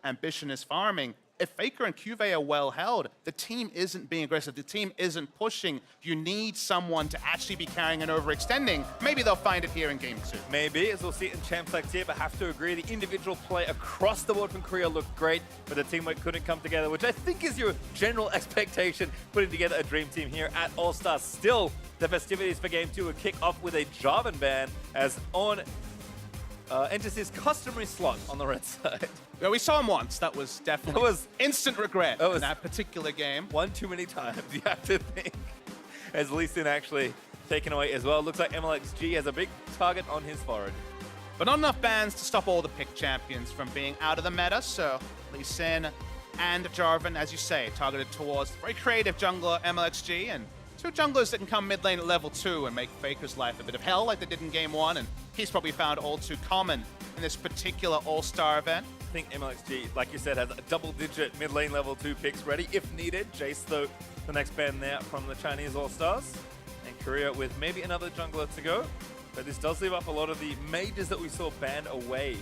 Ambition is farming. If Faker and Cuvée are well held, the team isn't being aggressive, the team isn't pushing. You need someone to actually be carrying and overextending. Maybe they'll find it here in Game 2. Maybe, as we'll see it in Champ Select here, but have to agree, the individual play across the board from Korea looked great, but the teamwork couldn't come together, which I think is your general expectation, putting together a dream team here at All-Stars. Still, the festivities for Game 2 would kick off with a Jarvan ban, as On enters his customary slot on the red side. Yeah, we saw him once. That was definitely instant regret in that particular game. One too many times, you have to think. As Lee Sin actually taken away as well. Looks like MLXG has a big target on his forehead. But not enough bans to stop all the pick champions from being out of the meta, so Lee Sin and Jarvan, as you say, targeted towards very creative jungler MLXG, and two junglers that can come mid lane at level 2 and make Faker's life a bit of hell like they did in Game 1, and he's probably found all too common in this particular All-Star event. I think MLXG, like you said, has a double-digit mid lane level 2 picks ready if needed. Jace, though, the next ban there from the Chinese All-Stars. And Korea with maybe another jungler to go. But this does leave up a lot of the mages that we saw banned away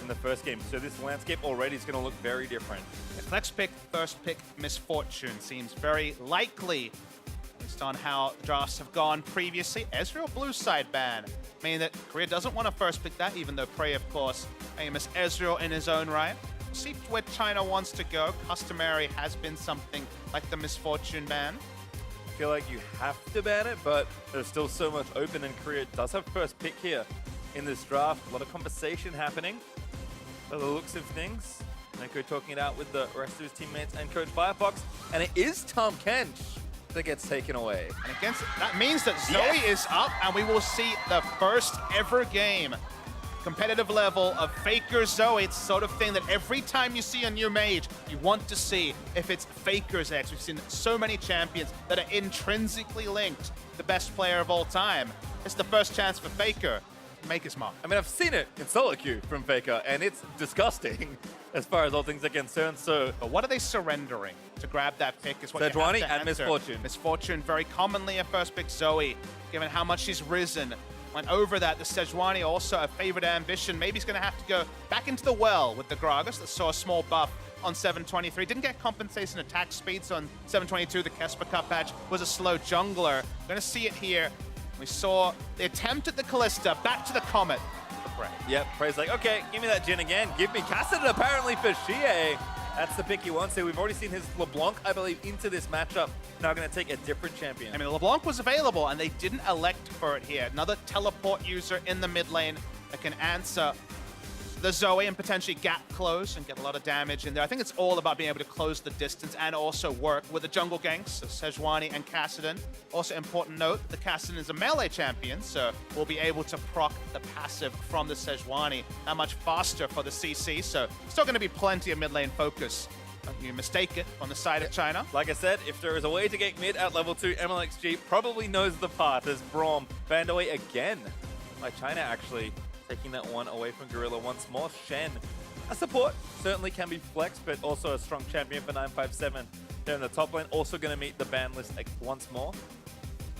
in the first game. So this landscape already is going to look very different. Next pick, first pick, Misfortune seems very likely based on how drafts have gone previously. Ezreal blue side ban, meaning that Korea doesn't want to first pick that, even though Prey, of course, famous Ezreal in his own right. We'll see where China wants to go. Customary has been something like the Misfortune ban. I feel like you have to ban it, but there's still so much open, and Korea does have first pick here in this draft. A lot of conversation happening by the looks of things. Neko talking it out with the rest of his teammates and Coach Firefox, and it is Tom Kench that gets taken away. And against that means that Zoe is up, and we will see the first ever game, competitive level of Faker Zoe. It's the sort of thing that every time you see a new mage, you want to see if it's Faker's X. We've seen so many champions that are intrinsically linked to the best player of all time. It's the first chance for Faker to make his mark. I mean, I've seen it in solo queue from Faker, and it's disgusting as far as all things are concerned. So, but what are they surrendering to grab that pick is what you have to and answer. Misfortune. Misfortune, very commonly a first pick Zoe, given how much she's risen. Went over that, the Sejuani also a favorite Ambition. Maybe he's going to have to go back into the well with the Gragas that saw a small buff on 723. Didn't get compensation attack speeds on 722. The Kesper Cup patch was a slow jungler. Going to see it here. We saw the attempt at the Callista, back to the Comet for Prey. Yep, Prey's like, okay, give me that Jhin again. Give me Cassidy apparently for Xie. That's the pick he wants. So we've already seen his LeBlanc, I believe, into this matchup. Now going to take a different champion. I mean, LeBlanc was available, and they didn't elect for it here. Another teleport user in the mid lane that can answer the Zoe and potentially gap close and get a lot of damage in there. I think it's all about being able to close the distance and also work with the jungle ganks, so Sejuani and Kassadin. Also important note, the Kassadin is a melee champion, so we'll be able to proc the passive from the Sejuani that much faster for the CC, so still going to be plenty of mid lane focus. Don't you mistake it on the side of China. Like I said, if there is a way to get mid at level 2, MLXG probably knows the path as Braum banned away again by China, actually. Taking that one away from Gorilla once more. Shen, a support, certainly can be flexed, but also a strong champion for 957 there in the top lane. Also going to meet the ban list once more.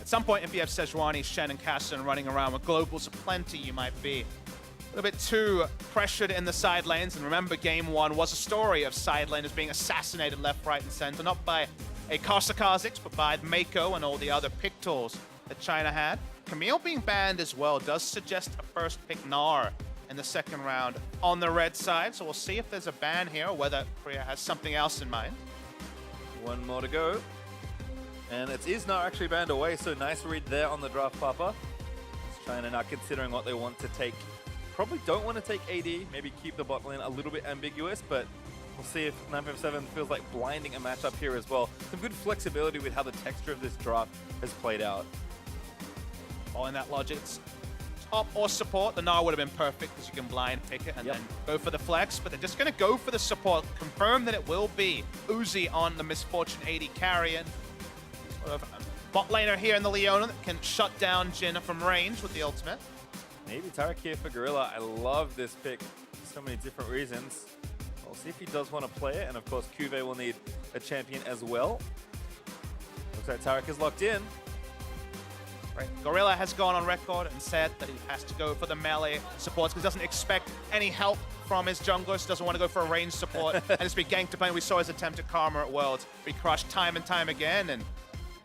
At some point, if you have Sejuani, Shen, and Kassadin running around with globals aplenty, you might be a little bit too pressured in the side lanes. And remember, Game 1 was a story of side laners being assassinated left, right, and center, not by a Karsa Kha'Zix, but by Mako and all the other pick tools that China had. Camille being banned as well does suggest a first pick Gnar in the second round on the red side. So we'll see if there's a ban here or whether Korea has something else in mind. One more to go. And it is Gnar actually banned away, so nice read there on the draft Papa. It's China now considering what they want to take. Probably don't want to take AD, maybe keep the bot lane a little bit ambiguous, but we'll see if 957 feels like blinding a matchup here as well. Some good flexibility with how the texture of this draft has played out. Following that logic, it's top or support. The Gnar would have been perfect because you can blind pick it and then go for the flex, but they're just going to go for the support. Confirm that it will be Uzi on the Misfortune 80 carrion. Sort of a bot laner here in the Leona that can shut down Jhin from range with the ultimate. Maybe Tarek here for Gorilla. I love this pick for so many different reasons. We'll see if he does want to play it, and of course Cuvée will need a champion as well. Looks like Tarek is locked in. Right. Gorilla has gone on record and said that he has to go for the melee supports because he doesn't expect any help from his junglers, doesn't want to go for a range support and just be ganked upon. We saw his attempt at Karma at Worlds be crushed time and time again. And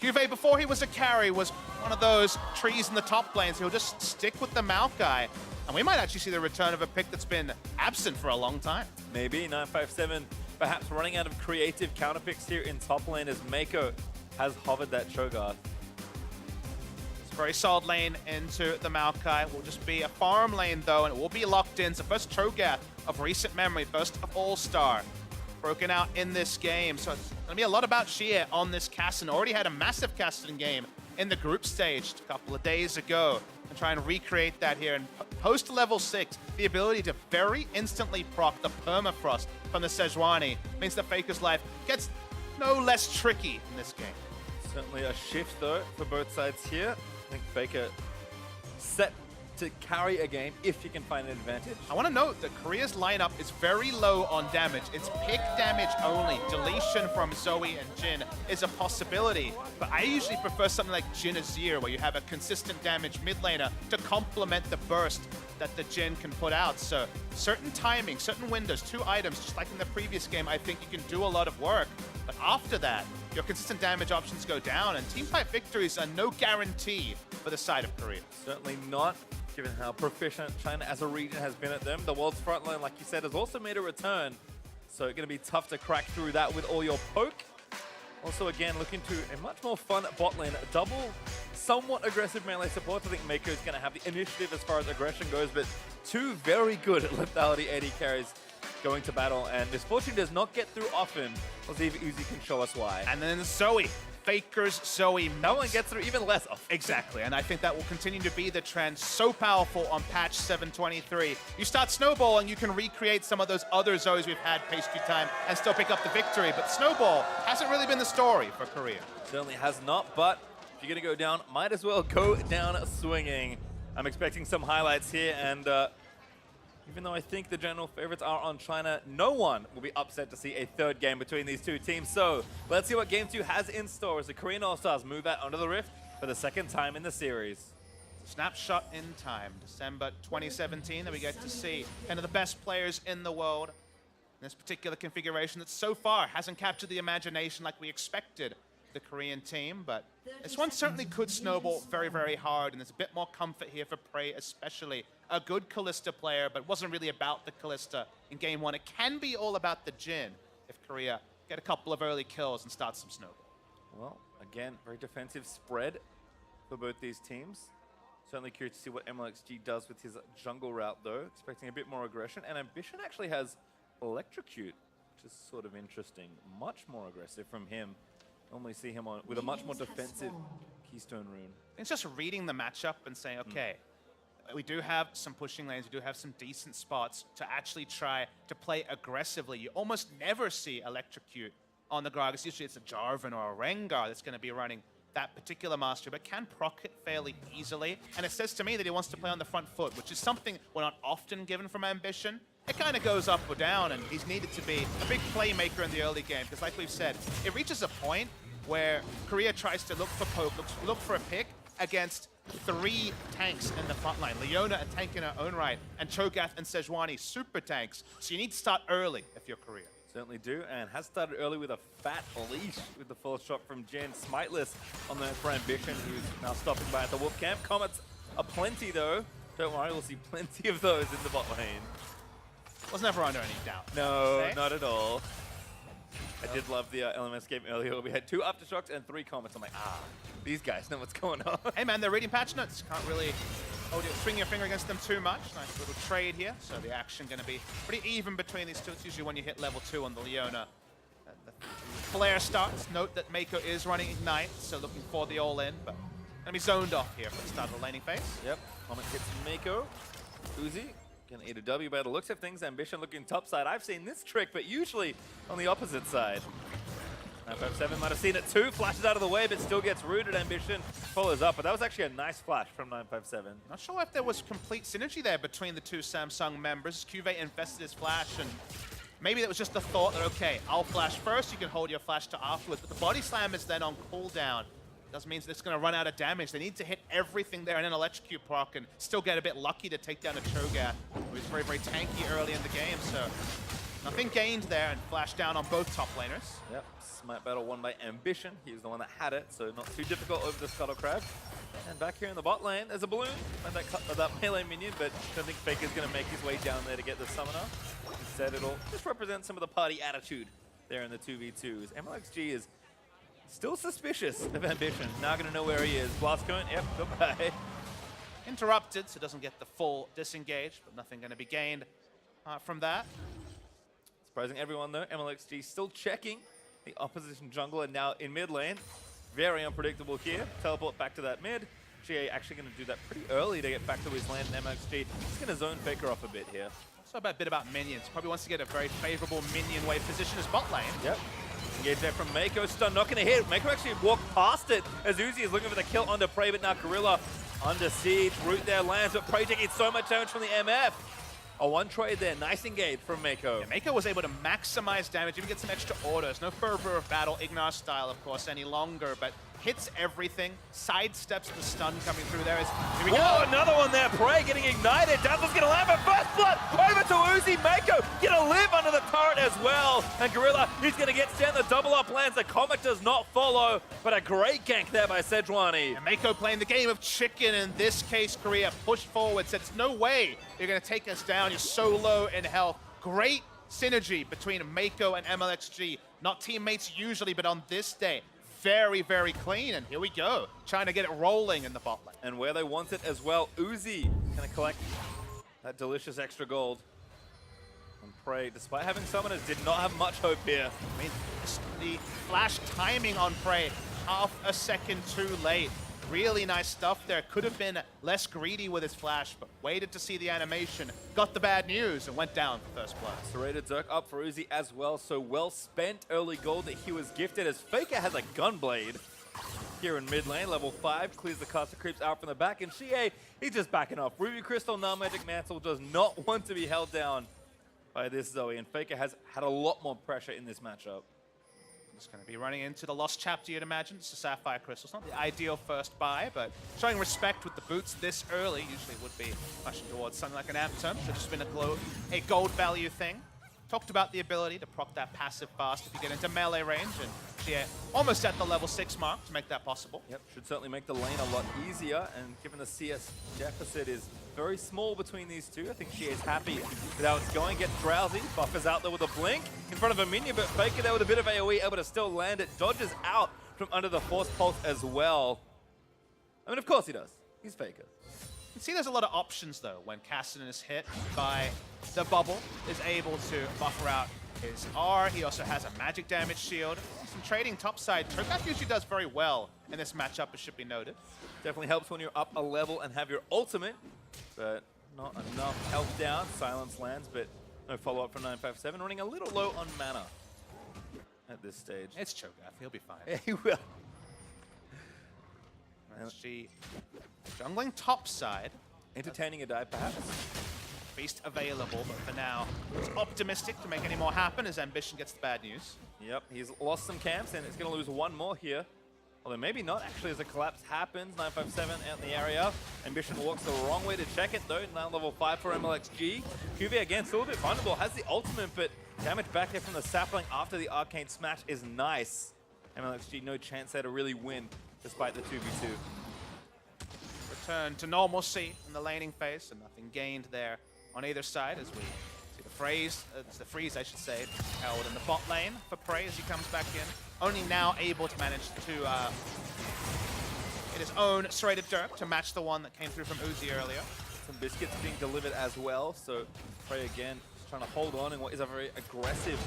Cuvée, before he was a carry, was one of those trees in the top lanes. He'll just stick with the Maokai. And we might actually see the return of a pick that's been absent for a long time. Maybe 957 perhaps running out of creative counter picks here in top lane as Mako has hovered that Cho'Gath. Very solid lane into the Maokai. Will just be a farm lane though, and it will be locked in. So first Cho'Gath of recent memory, first of All-Star, broken out in this game. So it's going to be a lot about Xie on this Kassadin. Already had a massive Kassadin game in the group stage a couple of days ago. And try and recreate that here. And post level 6, the ability to very instantly proc the permafrost from the Sejuani means that Faker's life gets no less tricky in this game. Certainly a shift though for both sides here. I think Faker set to carry a game if he can find an advantage. I want to note that Korea's lineup is very low on damage. It's pick damage only. Deletion from Zoe and Jin is a possibility, but I usually prefer something like Jin Azir, where you have a consistent damage mid laner to complement the burst that the Jin can put out. So certain timing, certain windows, 2 items, just like in the previous game, I think you can do a lot of work. But after that, your consistent damage options go down, and team fight victories are no guarantee for the side of Korea. Certainly not, given how proficient China as a region has been at them. The world's frontline, like you said, has also made a return. So it's going to be tough to crack through that with all your poke. Also, again, looking to a much more fun bot lane. Double, somewhat aggressive melee support. I think Mako is going to have the initiative as far as aggression goes, but 2 very good lethality AD carries going to battle, and this fortune does not get through often. We'll see if Uzi can show us why. And then Zoe. Faker's Zoe. That one gets through even less often. Exactly, and I think that will continue to be the trend. So powerful on patch 723. You start snowballing, you can recreate some of those other Zoes we've had pastry time and still pick up the victory, but snowball hasn't really been the story for Korea. Certainly has not, but if you're going to go down, might as well go down swinging. I'm expecting some highlights here, and even though I think the general favorites are on China, no one will be upset to see a 3rd game between these 2 teams. So let's see what Game 2 has in store as the Korean All-Stars move out onto the Rift for the 2nd time in the series. Snapshot in time, December 2017, that we get to see kind of the best players in the world in this particular configuration that so far hasn't captured the imagination like we expected the Korean team, but this one certainly could snowball very, very hard, and there's a bit more comfort here for Prey, especially a good Kalista player, but it wasn't really about the Kalista in game 1. It can be all about the Jin if Korea get a couple of early kills and start some snowball. Well, again, very defensive spread for both these teams. Certainly curious to see what MLXG does with his jungle route, though. Expecting a bit more aggression, and Ambition actually has Electrocute, which is sort of interesting. Much more aggressive from him. Normally see him on with a much more defensive Keystone Rune. It's just reading the matchup and saying, okay, we do have some pushing lanes, we do have some decent spots to actually try to play aggressively. You almost never see Electrocute on the Gragas. Usually it's a Jarvan or a Rengar that's going to be running that particular mastery, but can proc it fairly easily. And it says to me that he wants to play on the front foot, which is something we're not often given from Ambition. It kind of goes up or down, and he's needed to be a big playmaker in the early game, because like we've said, it reaches a point where Korea tries to look for poke, look for a pick against 3 tanks in the front line. Leona, a tank in her own right, and Cho'Gath and Sejuani, super tanks. So you need to start early if you're Korea. Certainly do, and has started early with a fat leash with the full shot from Jen. Smiteless on there for Ambition, who's now stopping by at the Wolf Camp. Comets are plenty though. Don't worry, we'll see plenty of those in the bot lane. Was never under any doubt. No, not at all. I did love the LMS game earlier where we had 2 Aftershocks and 3 Comets. I'm like, these guys know what's going on. Hey man, they're reading patch notes. Can't really swing your finger against them too much. Nice little trade here. So the action going to be pretty even between these two. It's usually when you hit level 2 on the Leona. The flare starts. Note that Mako is running Ignite, so looking for the all-in, but going to be zoned off here for the start of the laning phase. Yep, Comet hits Mako. Uzi gonna eat a W by the looks of things. Ambition looking top side. I've seen this trick, but usually on the opposite side. 957 might have seen it too. Flashes out of the way, but still gets rooted. Ambition follows up, but that was actually a nice flash from 957. Not sure if there was complete synergy there between the 2 Samsung members. Cuvée invested his flash, and maybe that was just the thought that, okay, I'll flash first, you can hold your flash to afterwards, but the body slam is then on cooldown. doesn't mean it's going to run out of damage. They need to hit everything there and then electrocute proc and still get a bit lucky to take down a Cho'Gath, who is very, very tanky early in the game. So nothing gained there, and flash down on both top laners. Yep, Smite Battle won by Ambition. He was the one that had it, so not too difficult over the Scuttle Crab. And back here in the bot lane, there's a balloon and that melee minion, but I don't think Faker's going to make his way down there to get the summoner. Instead, it'll just represent some of the party attitude there in the 2v2s. MLXG is still suspicious of Ambition. Now going to know where he is. Blast Cone, yep, goodbye. Interrupted, so doesn't get the full disengage, but nothing going to be gained from that. Surprising everyone though, MLXG still checking the opposition jungler now in mid lane. Very unpredictable here. Teleport back to that mid. GA actually going to do that pretty early to get back to his lane, and MLXG is going to zone Faker off a bit here. Also a bit about minions. Probably wants to get a very favorable minion wave position as bot lane. Yep. Engage there from Mako. Stun not going to hit. Mako actually walked past it as Uzi is looking for the kill onto Prey, but now Gorilla under siege. Root there lands, but Prey taking so much damage from the MF. A one trade there. Nice engage from Mako. Yeah, Mako was able to maximize damage, even get some extra orders. No fervor of battle, Ignar style, of course, any longer, but hits everything, sidesteps the stun coming through there. Here we go. Whoa, another one there. Prey getting ignited. Dazzle's going to land, but first blood over to Uzi. Mako going to live under the turret as well. And Gorilla, he's going to get down the double up lands. The comet does not follow, but a great gank there by Sejuani. And Mako playing the game of chicken in this case. Korea pushed forward, said, "There's no way you're going to take us down. You're so low in health." Great synergy between Mako and MLXG. Not teammates usually, but on this day, very, very clean, and here we go. Trying to get it rolling in the bot lane. And where they want it as well, Uzi gonna collect that delicious extra gold. And Prey, despite having summoners, did not have much hope here. I mean, the flash timing on Prey, half a second too late. Really nice stuff there. Could have been less greedy with his flash, but waited to see the animation, got the bad news, and went down for first blood. Serrated Zerk up for Uzi as well, so well spent early gold that he was gifted as Faker has a Gunblade here in mid lane. Level 5 clears the caster creeps out from the back, and Xie, he's just backing off. Ruby Crystal, Null Magic Mantle does not want to be held down by this Zoe, and Faker has had a lot more pressure in this matchup. Just going to be running into the Lost Chapter, you'd imagine. It's a Sapphire Crystal. It's not the ideal first buy, but showing respect with the boots this early usually would be pushing towards something like an Amp Term. So just been a gold value thing. Talked about the ability to proc that passive fast if you get into melee range, and she almost at the level 6 mark to make that possible. Yep, should certainly make the lane a lot easier, and given the CS deficit is very small between these two, I think she is happy with how it's going. Gets Drowsy, buffers out there with a blink in front of a minion, but Faker there with a bit of AoE, able to still land it, dodges out from under the Force Pulse as well. I mean, of course he does. He's Faker. You can see there's a lot of options, though, when Cassidy is hit by the bubble, is able to buffer out his R. He also has a magic damage shield. Some trading topside. Cho'Gath usually does very well in this matchup, it should be noted. Definitely helps when you're up a level and have your ultimate, but not enough health down. Silence lands, but no follow-up from 957. Running a little low on mana at this stage. It's Cho'Gath, he'll be fine. Yeah, he will. SG jungling topside. Entertaining a dive, perhaps. Beast available, but for now, it's optimistic to make any more happen as Ambition gets the bad news. Yep, he's lost some camps and it's going to lose one more here. Although maybe not, actually, as a collapse happens. 957 out in the area. Ambition walks the wrong way to check it, though. Now level 5 for MLXG. QV, again, still a bit vulnerable. Has the ultimate, but damage back there from the sapling after the arcane smash is nice. MLXG, no chance there to really win, despite the 2v2. Return to normalcy in the laning phase, and nothing gained there on either side as we see the freeze, I should say, held in the bot lane for Prey as he comes back in. Only now able to manage to hit his own serrated Dirk to match the one that came through from Uzi earlier. Some biscuits being delivered as well, so Prey again just trying to hold on in what is a very aggressive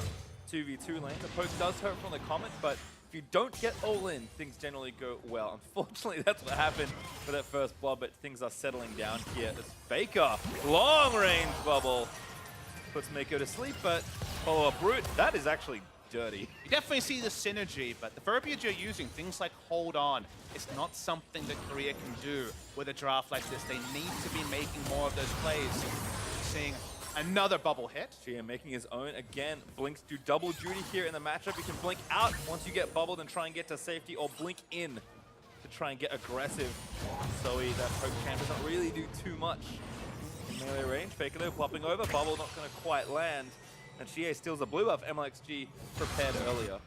2v2 lane. The poke does hurt from the Comet, but if you don't get all in, things generally go well. Unfortunately, that's what happened for that first blood, but things are settling down here. As Faker, long-range bubble, puts Mako to sleep, but follow-up root, that is actually dirty. You definitely see the synergy, but the verbiage you're using, things like hold on, is not something that Korea can do with a draft like this. They need to be making more of those plays. Seeing another bubble hit. Gia making his own. Again, blinks do double duty here in the matchup. You can blink out once you get bubbled and try and get to safety, or blink in to to try and get aggressive. Zoe, that poke champ, doesn't really do too much in melee range. Faker though, flopping over. Bubble not going to quite land. And Xie steals a blue buff. MLXG prepared earlier.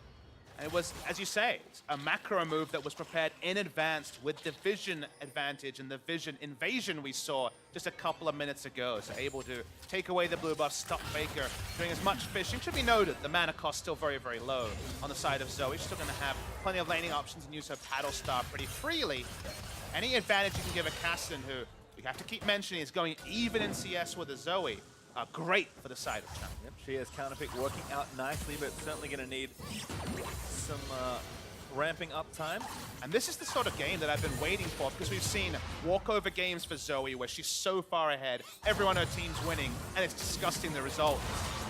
And it was, as you say, a macro move that was prepared in advance with the vision advantage and the vision invasion we saw just a couple of minutes ago. So able to take away the blue buff, stop Faker doing as much fishing. Should be noted, the mana cost still very, very low on the side of Zoe. She's still going to have plenty of laning options and use her paddle star pretty freely. Any advantage you can give a Cassian, who we have to keep mentioning is going even in CS with a Zoe, great for the side of China. Yep, she has counterpick working out nicely, but certainly going to need some ramping up time. And this is the sort of game that I've been waiting for, because we've seen walkover games for Zoe where she's so far ahead, everyone on her team's winning, and it's disgusting the result.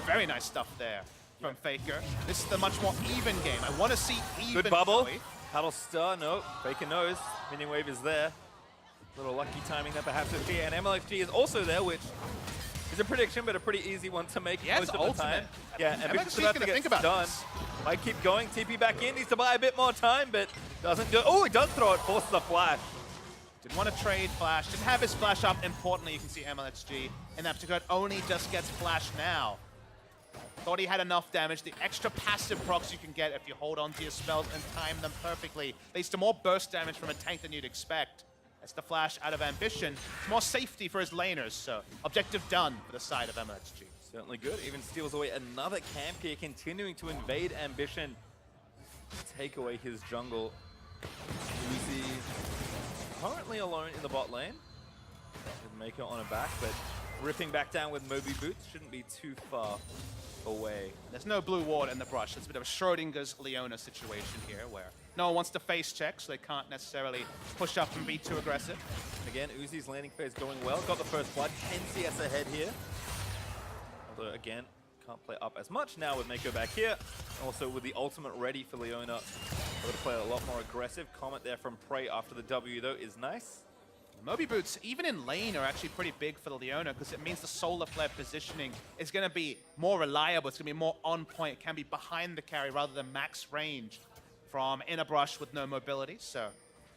Very nice stuff there from Faker. This is the much more even game. I want to see even. Good bubble. Zoe. Paddle star, no. Faker knows. Minion wave is there. Little lucky timing there perhaps with Xie, and MLXG is also there, which is a prediction, but a pretty easy one to make most of the time. Yeah, and MLXG's about to gonna get think about done. this. Might keep going. TP back in. Needs to buy a bit more time, but doesn't do. Oh, he does throw it. Forces the flash. Didn't want to trade flash. Didn't have his flash up. Importantly, you can see MLXG in that particular only just gets flash now. Thought he had enough damage. The extra passive procs you can get if you hold on to your spells and time them perfectly leads to more burst damage from a tank than you'd expect. That's the flash out of Ambition. It's more safety for his laners, so objective done for the side of MLXG. Certainly good. Even steals away another camp here, continuing to invade Ambition. Take away his jungle. Uzi currently alone in the bot lane. With Mako on her back, but ripping back down with Moby Boots shouldn't be too far away. There's no blue ward in the brush. It's a bit of a Schrodinger's Leona situation here, where no one wants to face check, so they can't necessarily push up and be too aggressive. Again, Uzi's landing phase going well. Got the first blood. 10 CS ahead here. Although, again, can't play up as much now with Mako back here. Also, with the ultimate ready for Leona, able to play a lot more aggressive. Comment there from Prey after the W, though, is nice. Moby Boots, even in lane, are actually pretty big for the Leona, because it means the Solar Flare positioning is going to be more reliable. It's going to be more on point. It can be behind the carry rather than max range from in a brush with no mobility. So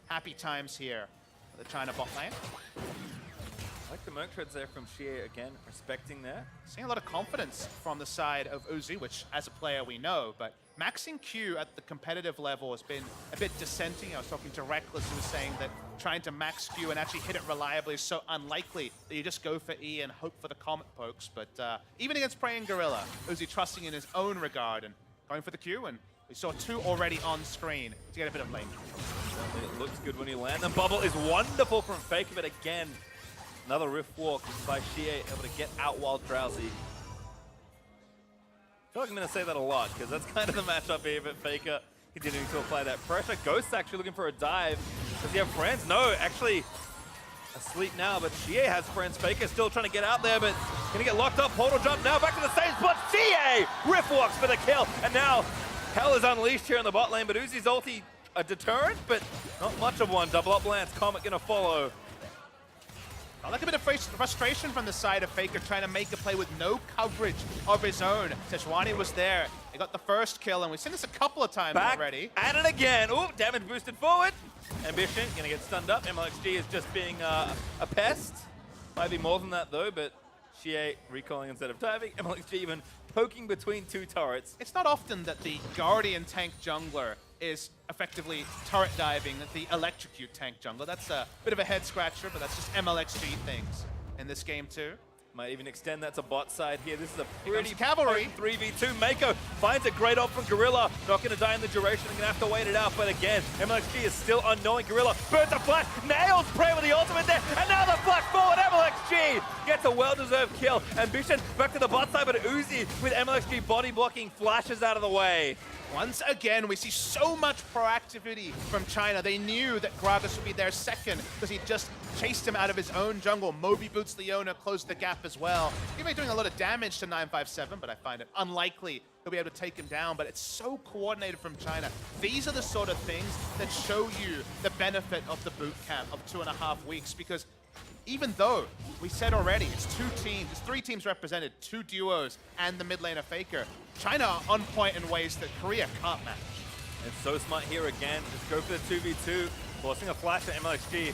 happy times here for the China bot lane. I like the Merc Treads there from Xie, again, respecting there. Seeing a lot of confidence from the side of Uzi, which as a player we know, but maxing Q at the competitive level has been a bit dissenting. I was talking to Reckless, who was saying that trying to max Q and actually hit it reliably is so unlikely that you just go for E and hope for the comet pokes. But even against Prey and Gorilla, Uzi trusting in his own regard and going for the Q, and we saw two already on screen to get a bit of lane. It looks good when you land them. Bubble is wonderful from Faker, but again, another Rift Walk by Xie, able to get out while drowsy. I feel like I'm going to say that a lot, because that's kind of the matchup here, but Faker continuing to apply that pressure. Ghost's actually looking for a dive. Does he have friends? No, actually asleep now, but Xie has friends. Faker still trying to get out there, but going to get locked up. Portal jump now, back to the same spot. Xie! Rift Walks for the kill, and now hell is unleashed here in the bot lane, but Uzi's ulti a deterrent, but not much of one. Double up Lance, Comet going to follow. I like a bit of frustration from the side of Faker, trying to make a play with no coverage of his own. Sejuani was there. He got the first kill, and we've seen this a couple of times already. At it again. Ooh, damage boosted forward. Ambition gonna get stunned up. MLXG is just being a pest. Might be more than that though, but Xie recalling instead of diving. MLXG even poking between two turrets. It's not often that the Guardian tank jungler is effectively turret diving the electrocute tank jungler. That's a bit of a head scratcher, but that's just MLXG things in this game too. Might even extend that to bot side here. This is a pretty cavalry 3v2. Mako finds a great op from Gorilla. Not going to die in the duration. They're going to have to wait it out. But again, MLXG is still unknowing. Gorilla burns a flash. Nails Prey with the ultimate there. And now the flash forward. MLXG gets a well-deserved kill. Ambition back to the bot side, but Uzi with MLXG body blocking flashes out of the way. Once again, we see so much proactivity from China. They knew that Gragas would be there second because he just chased him out of his own jungle. Moby Boots Leona closed the gap as well. He may be doing a lot of damage to 957, but I find it unlikely he'll be able to take him down. But it's so coordinated from China. These are the sort of things that show you the benefit of the boot camp of 2.5 weeks, because even though we said already it's two teams, it's three teams represented, two duos and the mid laner Faker, China are on point in ways that Korea can't match. And so smart here again. Just go for the 2v2. Forcing a flash at MLXG.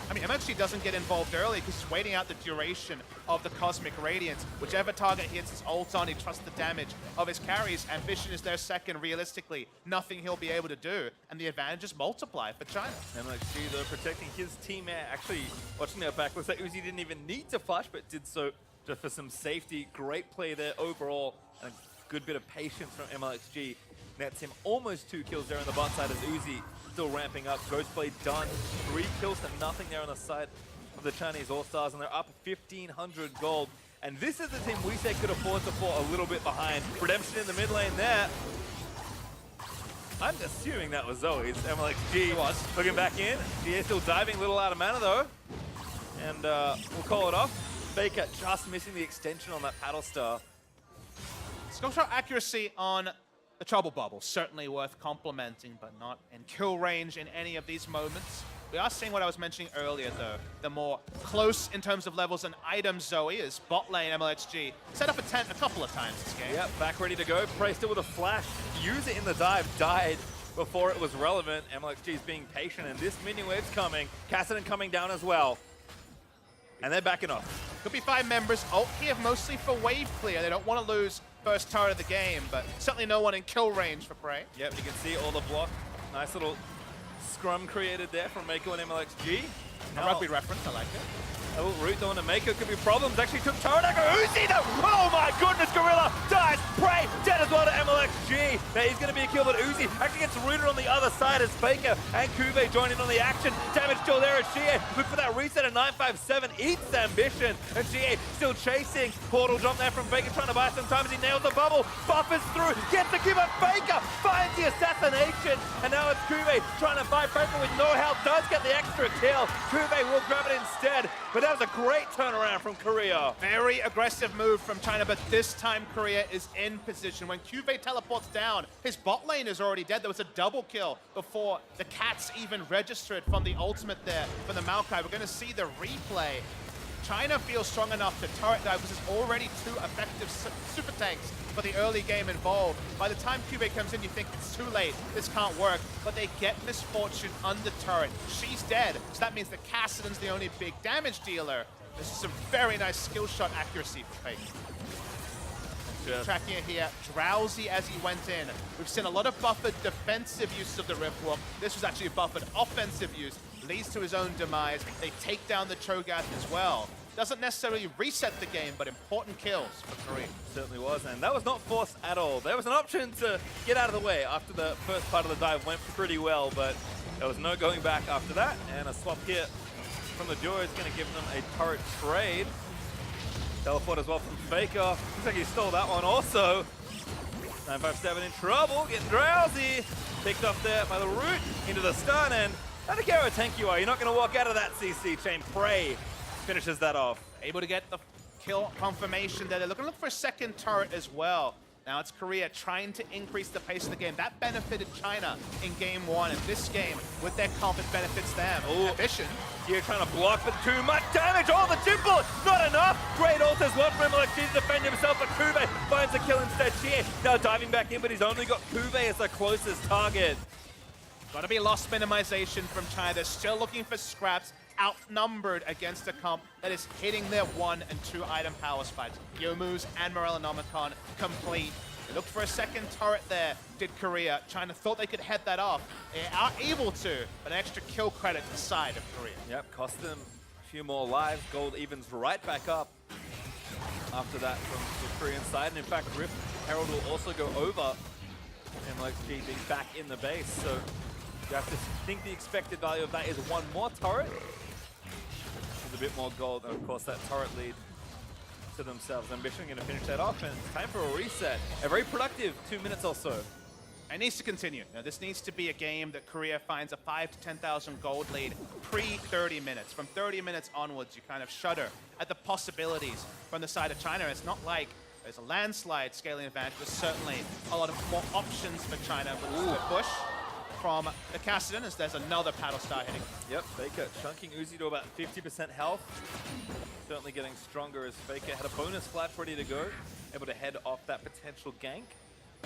I mean, MXG doesn't get involved early because he's waiting out the duration of the Cosmic Radiance. Whichever target he hits his ult on, he trusts the damage of his carries. Ambition is their second. Realistically, nothing he'll be able to do. And the advantages multiply for China. MLXG, though, protecting his teammate. Actually, watching that back, looks like Uzi didn't even need to flash, but did so just for some safety. Great play there overall. And a good bit of patience from MLXG. Nets him almost 2 kills there on the bot side as Uzi still ramping up. Ghostblade done. 3 kills to nothing there on the side of the Chinese All-Stars, and they're up 1,500 gold. And this is the team we say could afford to fall a little bit behind. Redemption in the mid lane there. I'm assuming that was Zoe's. MLXG was looking back in. GA still diving, a little out of mana though. And we'll call it off. Faker just missing the extension on that paddle star. Skill shot accuracy on the Trouble Bubble, certainly worth complimenting, but not in kill range in any of these moments. We are seeing what I was mentioning earlier, though. The more close in terms of levels and items Zoe is. Bot lane MLXG set up a tent a couple of times this game. Yep, back ready to go. Prey still with a flash. Use it in the dive. Died before it was relevant. MLXG is being patient, and this minion wave's coming. Cassidy coming down as well. And they're backing off. Could be 5 members. Ult here mostly for wave clear. They don't want to lose first turret of the game, but certainly no one in kill range for Prey. Yep, you can see all the block. Nice little scrum created there from Mako and MLXG. A rugby reference, I like it. A little root going to Mako, could be problems. Actually took turret. Uzi though! Oh my goodness, Gorilla dies. Prey dead as well to MLXG. Now he's going to be a kill, but Uzi actually gets rooted on the other side as Faker and Kube join in on the action. Damage still there as GA. Look for that reset at 957. Eats Ambition. And GA still chasing. Portal jump there from Faker trying to buy some time as he nails the bubble. Buffers through. Gets the kill, but Faker finds the assassination. And now it's Kube trying to fight Faker with no help. Does get the extra kill. Kube will grab it instead. But that was a great turnaround from Korea. Very aggressive move from China, but this time Korea is in position. When Cuvée teleports down, his bot lane is already dead. There was a double kill before the Cats even registered from the ultimate there from the Maokai. We're going to see the replay. China feels strong enough to turret dive because there's already 2 effective super tanks for the early game involved. By the time Cuvée comes in, you think it's too late, this can't work, but they get Misfortune under turret. She's dead, so that means that Cassidy's the only big damage dealer. This is some very nice skill shot accuracy for Fake. Yeah. Tracking it here, drowsy as he went in. We've seen a lot of buffered defensive use of the Riftwalk. This was actually a buffered offensive use. Leads to his own demise. They take down the Cho'Gath as well. Doesn't necessarily reset the game, but important kills for Korea. Certainly was, and that was not forced at all. There was an option to get out of the way after the first part of the dive went pretty well, but there was no going back after that. And a swap here from the duo is going to give them a turret trade. Teleport as well from Faker. Looks like he stole that one also. 957 in trouble, getting drowsy. Picked up there by the root into the stun, and I don't care how tank you are, you're not going to walk out of that CC chain. Prey finishes that off. Able to get the kill confirmation there. They're looking for a second turret as well. Now it's Korea trying to increase the pace of the game. That benefited China in game 1, and this game, with their comp, it benefits them. Ooh. Ambition. Here trying to block, but too much damage. Oh, the jump bullet, not enough. Great ult as well from MLXG to defend himself, but Kube finds a kill instead. Here now diving back in, but he's only got Kube as the closest target. Gotta be loss minimization from China. They're still looking for scraps, outnumbered against a comp that is hitting their 1 and 2 item power spikes. Youmuu's and Morellonomicon complete. They looked for a second turret there, did Korea. China thought they could head that off. They are able to, but an extra kill credit to the side of Korea. Yep, cost them a few more lives. Gold evens right back up after that from the Korean side. And in fact, Rift Herald will also go over MLXG being back in the base. So you have to think the expected value of that is 1 more turret with a bit more gold. And of course, that turret lead to themselves. Ambition going to finish that off, and it's time for a reset. A very productive 2 minutes or so. It needs to continue. Now, this needs to be a game that Korea finds a 5,000 to 10,000 gold lead pre-30 minutes. From 30 minutes onwards, you kind of shudder at the possibilities from the side of China. It's not like there's a landslide scaling advantage. There's certainly a lot of more options for China. But this is a push from the Cassidy as there's another paddle star hitting. Yep, Faker chunking Uzi to about 50% health. Certainly getting stronger as Faker had a bonus flash ready to go. Able to head off that potential gank.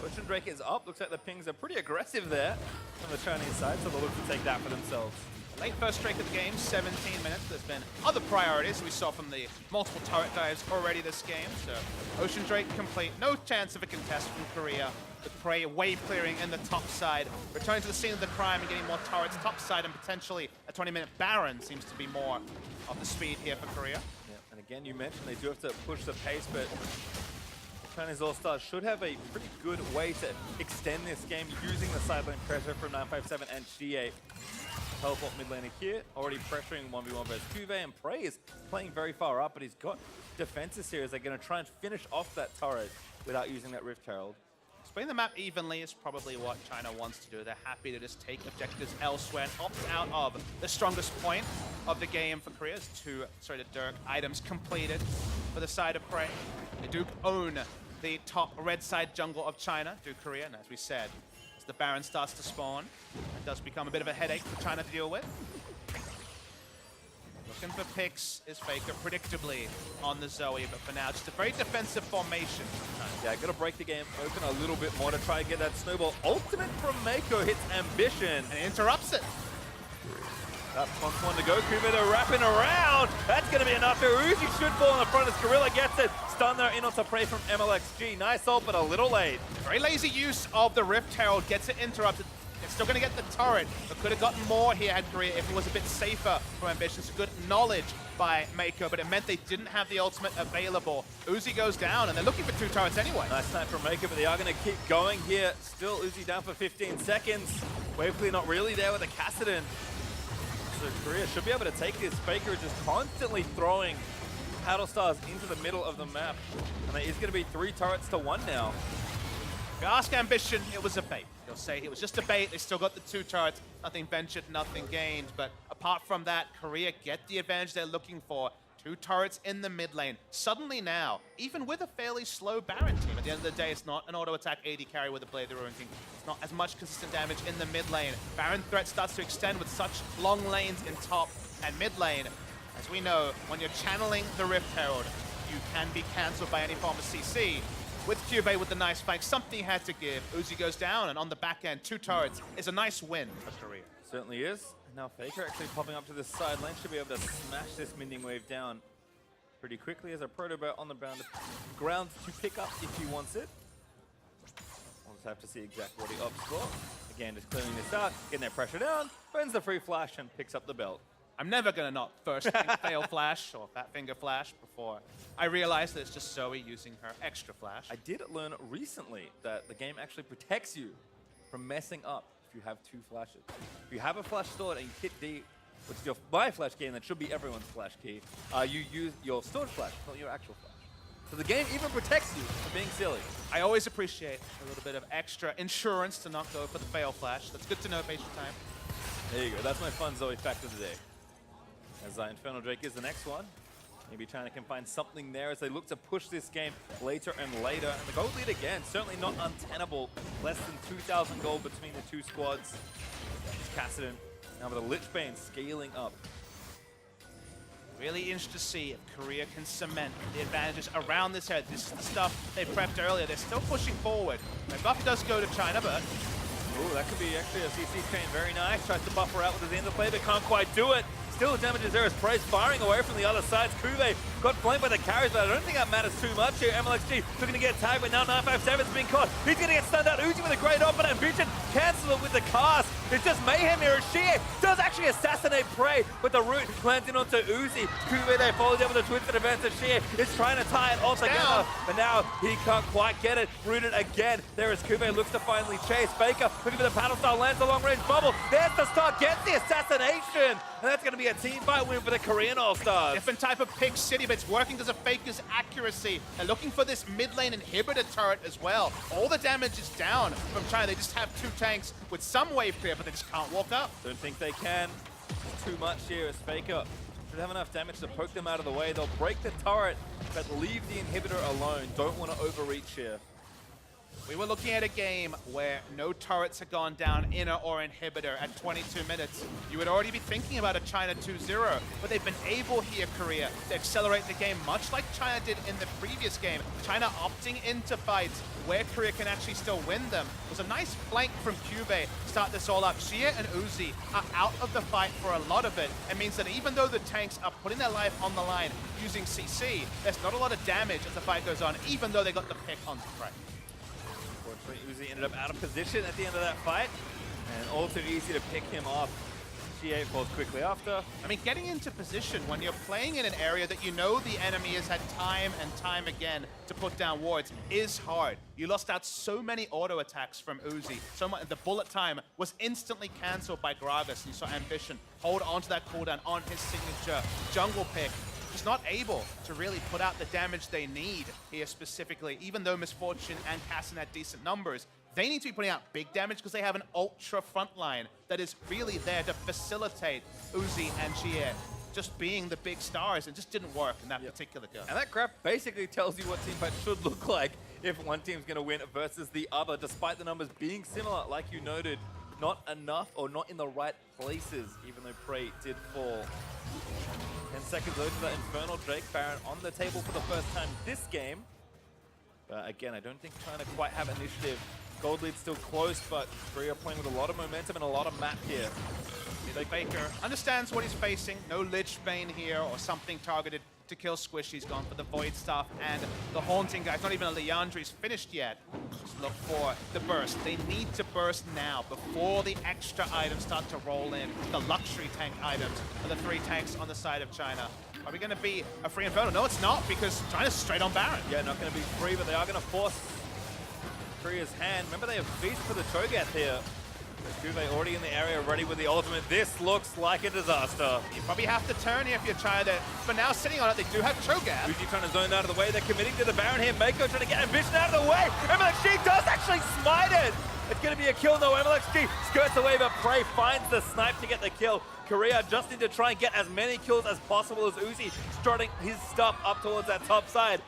Ocean Drake is up. Looks like the pings are pretty aggressive there on the Chinese side, so they'll look to take that for themselves. Late first strike of the game, 17 minutes. There's been other priorities we saw from the multiple turret dives already this game. So Ocean Drake complete. No chance of a contest from Korea. The Prey wave clearing in the top side. Returning to the scene of the crime and getting more turrets top side, and potentially a 20-minute Baron seems to be more of the speed here for Korea. Yeah, and again, you mentioned they do have to push the pace, but Chinese All-Stars should have a pretty good way to extend this game using the sideline pressure from 957 and G8. Teleport mid laner here, already pressuring 1v1 versus Cuvée, and Prey is playing very far up, but he's got defenses here as they're going to try and finish off that turret without using that Rift Herald. Playing the map evenly is probably what China wants to do. They're happy to just take objectives elsewhere and opt out of the strongest point of the game for Korea. The Dirk items completed for the side of Prey. They do own the top red side jungle of China, do Korea, and as we said, as the Baron starts to spawn, it does become a bit of a headache for China to deal with. Looking for picks is Faker, predictably on the Zoe, but for now, just a very defensive formation. Yeah, got to break the game open a little bit more to try and get that snowball. Ultimate from Mako hits Ambition. And interrupts it. That wants one to go. Cuvée, they're wrapping around. That's going to be enough here. Uzi should fall in the front as Gorilla gets it. Stun there in onto Prey from MLXG. Nice ult, but a little late. Very lazy use of the Rift Herald. Gets it interrupted. It's still going to get the turret, but could have gotten more here had Korea if it was a bit safer from Ambition. So good knowledge by Mako, but it meant they didn't have the ultimate available. Uzi goes down, and they're looking for 2 turrets anyway. Nice time from Mako, but they are going to keep going here. Still Uzi down for 15 seconds. Waveclear not really there with a Kassadin. So Korea should be able to take this. Faker is just constantly throwing Paddle Stars into the middle of the map. And it is going to be 3 turrets to 1 now. If you ask Ambition, it was a bait. He'll say it was just a bait. They still got the 2 turrets. Nothing ventured, nothing gained. But apart from that, Korea get the advantage they're looking for. 2 turrets in the mid lane. Suddenly now, even with a fairly slow Baron team, at the end of the day, it's not an auto-attack AD carry with a Blade of the Ruin King. It's not as much consistent damage in the mid lane. Baron threat starts to extend with such long lanes in top and mid lane. As we know, when you're channeling the Rift Herald, you can be cancelled by any form of CC. With Cuvée with the nice flank, something he had to give. Uzi goes down, and on the back end, 2 turrets is a nice win for Korea. Certainly is. Now Faker actually popping up to this side lane should be able to smash this minion wave down pretty quickly as a Protobot on the ground to pick up if he wants it. We'll just have to see exactly what he opts for. Again, just clearing this out, getting that pressure down, burns the free flash and picks up the belt. I'm never going to not first fail flash or fat finger flash before I realize that it's just Zoe using her extra flash. I did learn recently that the game actually protects you from messing up if you have 2 flashes. If you have a flash stored and you hit D, which is my flash key, and that should be everyone's flash key, you use your stored flash, not your actual flash. So the game even protects you from being silly. I always appreciate a little bit of extra insurance to not go for the fail flash. That's good to know, patient time. There you go. That's my fun Zoe fact of the day. As Infernal Drake is the next one. Maybe China can find something there as they look to push this game later and later. And the gold lead again, certainly not untenable. Less than 2,000 gold between the 2 squads. Kassadin now with a Lich Bane scaling up. Really interested to see if Korea can cement the advantages around this head. This is the stuff they prepped earlier. They're still pushing forward. The buff does go to China, but... Ooh, that could be actually a CC chain. Very nice. Tries to buffer out with his interplay, but can't quite do it. Still the damage is there as Prey's firing away from the other side. Cuvée got flamed by the carries, but I don't think that matters too much here. MLXG looking to get tagged, but now 957's been caught. He's going to get stunned out. Uzi with a great op, but Ambition cancel it with the cast. It's just mayhem here as Shie does actually assassinate Prey, but the root lands in onto Uzi. Cuvée there follows up with a twisted advance as Shie is trying to tie it all together, but now he can't quite get it. Rooted again. There is Cuvée, looks to finally chase. Faker looking for the paddle style, lands a long range bubble. There's the start, gets the assassination, and that's going to be a team fight win for the Korean All-Stars. Different type of pick city, but it's working because of Faker's accuracy. They're looking for this mid lane inhibitor turret as well. All the damage is down from China. They just have 2 tanks with some wave clear, but they just can't walk up. Don't think they can. Too much here as Faker should have enough damage to poke them out of the way. They'll break the turret, but leave the inhibitor alone. Don't want to overreach here. We were looking at a game where no turrets had gone down, inner or inhibitor, at 22 minutes. You would already be thinking about a China 2-0, but they've been able here, Korea, to accelerate the game, much like China did in the previous game. China opting into fights where Korea can actually still win them. It was a nice flank from Cube to start this all up. Xie and Uzi are out of the fight for a lot of it. It means that even though the tanks are putting their life on the line using CC, there's not a lot of damage as the fight goes on, even though they got the pick on Prey. Unfortunately, Uzi ended up out of position at the end of that fight, and all too easy to pick him off. G8 falls quickly after. I mean, getting into position when you're playing in an area that you know the enemy has had time and time again to put down wards is hard. You lost out so many auto attacks from Uzi. So much, the bullet time was instantly cancelled by Gragas. You saw Ambition hold onto that cooldown on his signature jungle pick. Just not able to really put out the damage they need here specifically, even though Misfortune and Cassin had decent numbers. They need to be putting out big damage because they have an ultra front line that is really there to facilitate Uzi and Xie just being the big stars. It just didn't work in that particular go. And that graph basically tells you what teamfight should look like if one team's going to win versus the other, despite the numbers being similar, like you noted. Not enough or not in the right places, even though Prey did fall. 10 seconds over to that Infernal Drake Baron on the table for the first time this game. But again, I don't think China quite have initiative. Gold lead's still close, but Korea playing with a lot of momentum and a lot of map here. Faker understands what he's facing. No Lich Bane here or something targeted to kill Squish. He's gone for the Void stuff and the Haunting guys. Not even a Leandri's finished yet. Just look for the burst. They need to burst now before the extra items start to roll in. The luxury tank items are the 3 tanks on the side of China. Are we going to be a free Inferno? No, it's not, because China's straight on Baron. Yeah, not going to be free, but they are going to force Korea's hand. Remember, they have Feast for the Cho'Gath here. Juve already in the area, ready with the ultimate. This looks like a disaster. You probably have to turn here if you're China. But now sitting on it, they do have Cho'Gath. Uzi trying to zone out of the way. They're committing to the Baron here. Mako trying to get Ambition out of the way. MLXG does actually smite it. It's going to be a kill. No, MLXG skirts away, but Prey finds the snipe to get the kill. Korea just need to try and get as many kills as possible as Uzi strutting his stuff up towards that top side.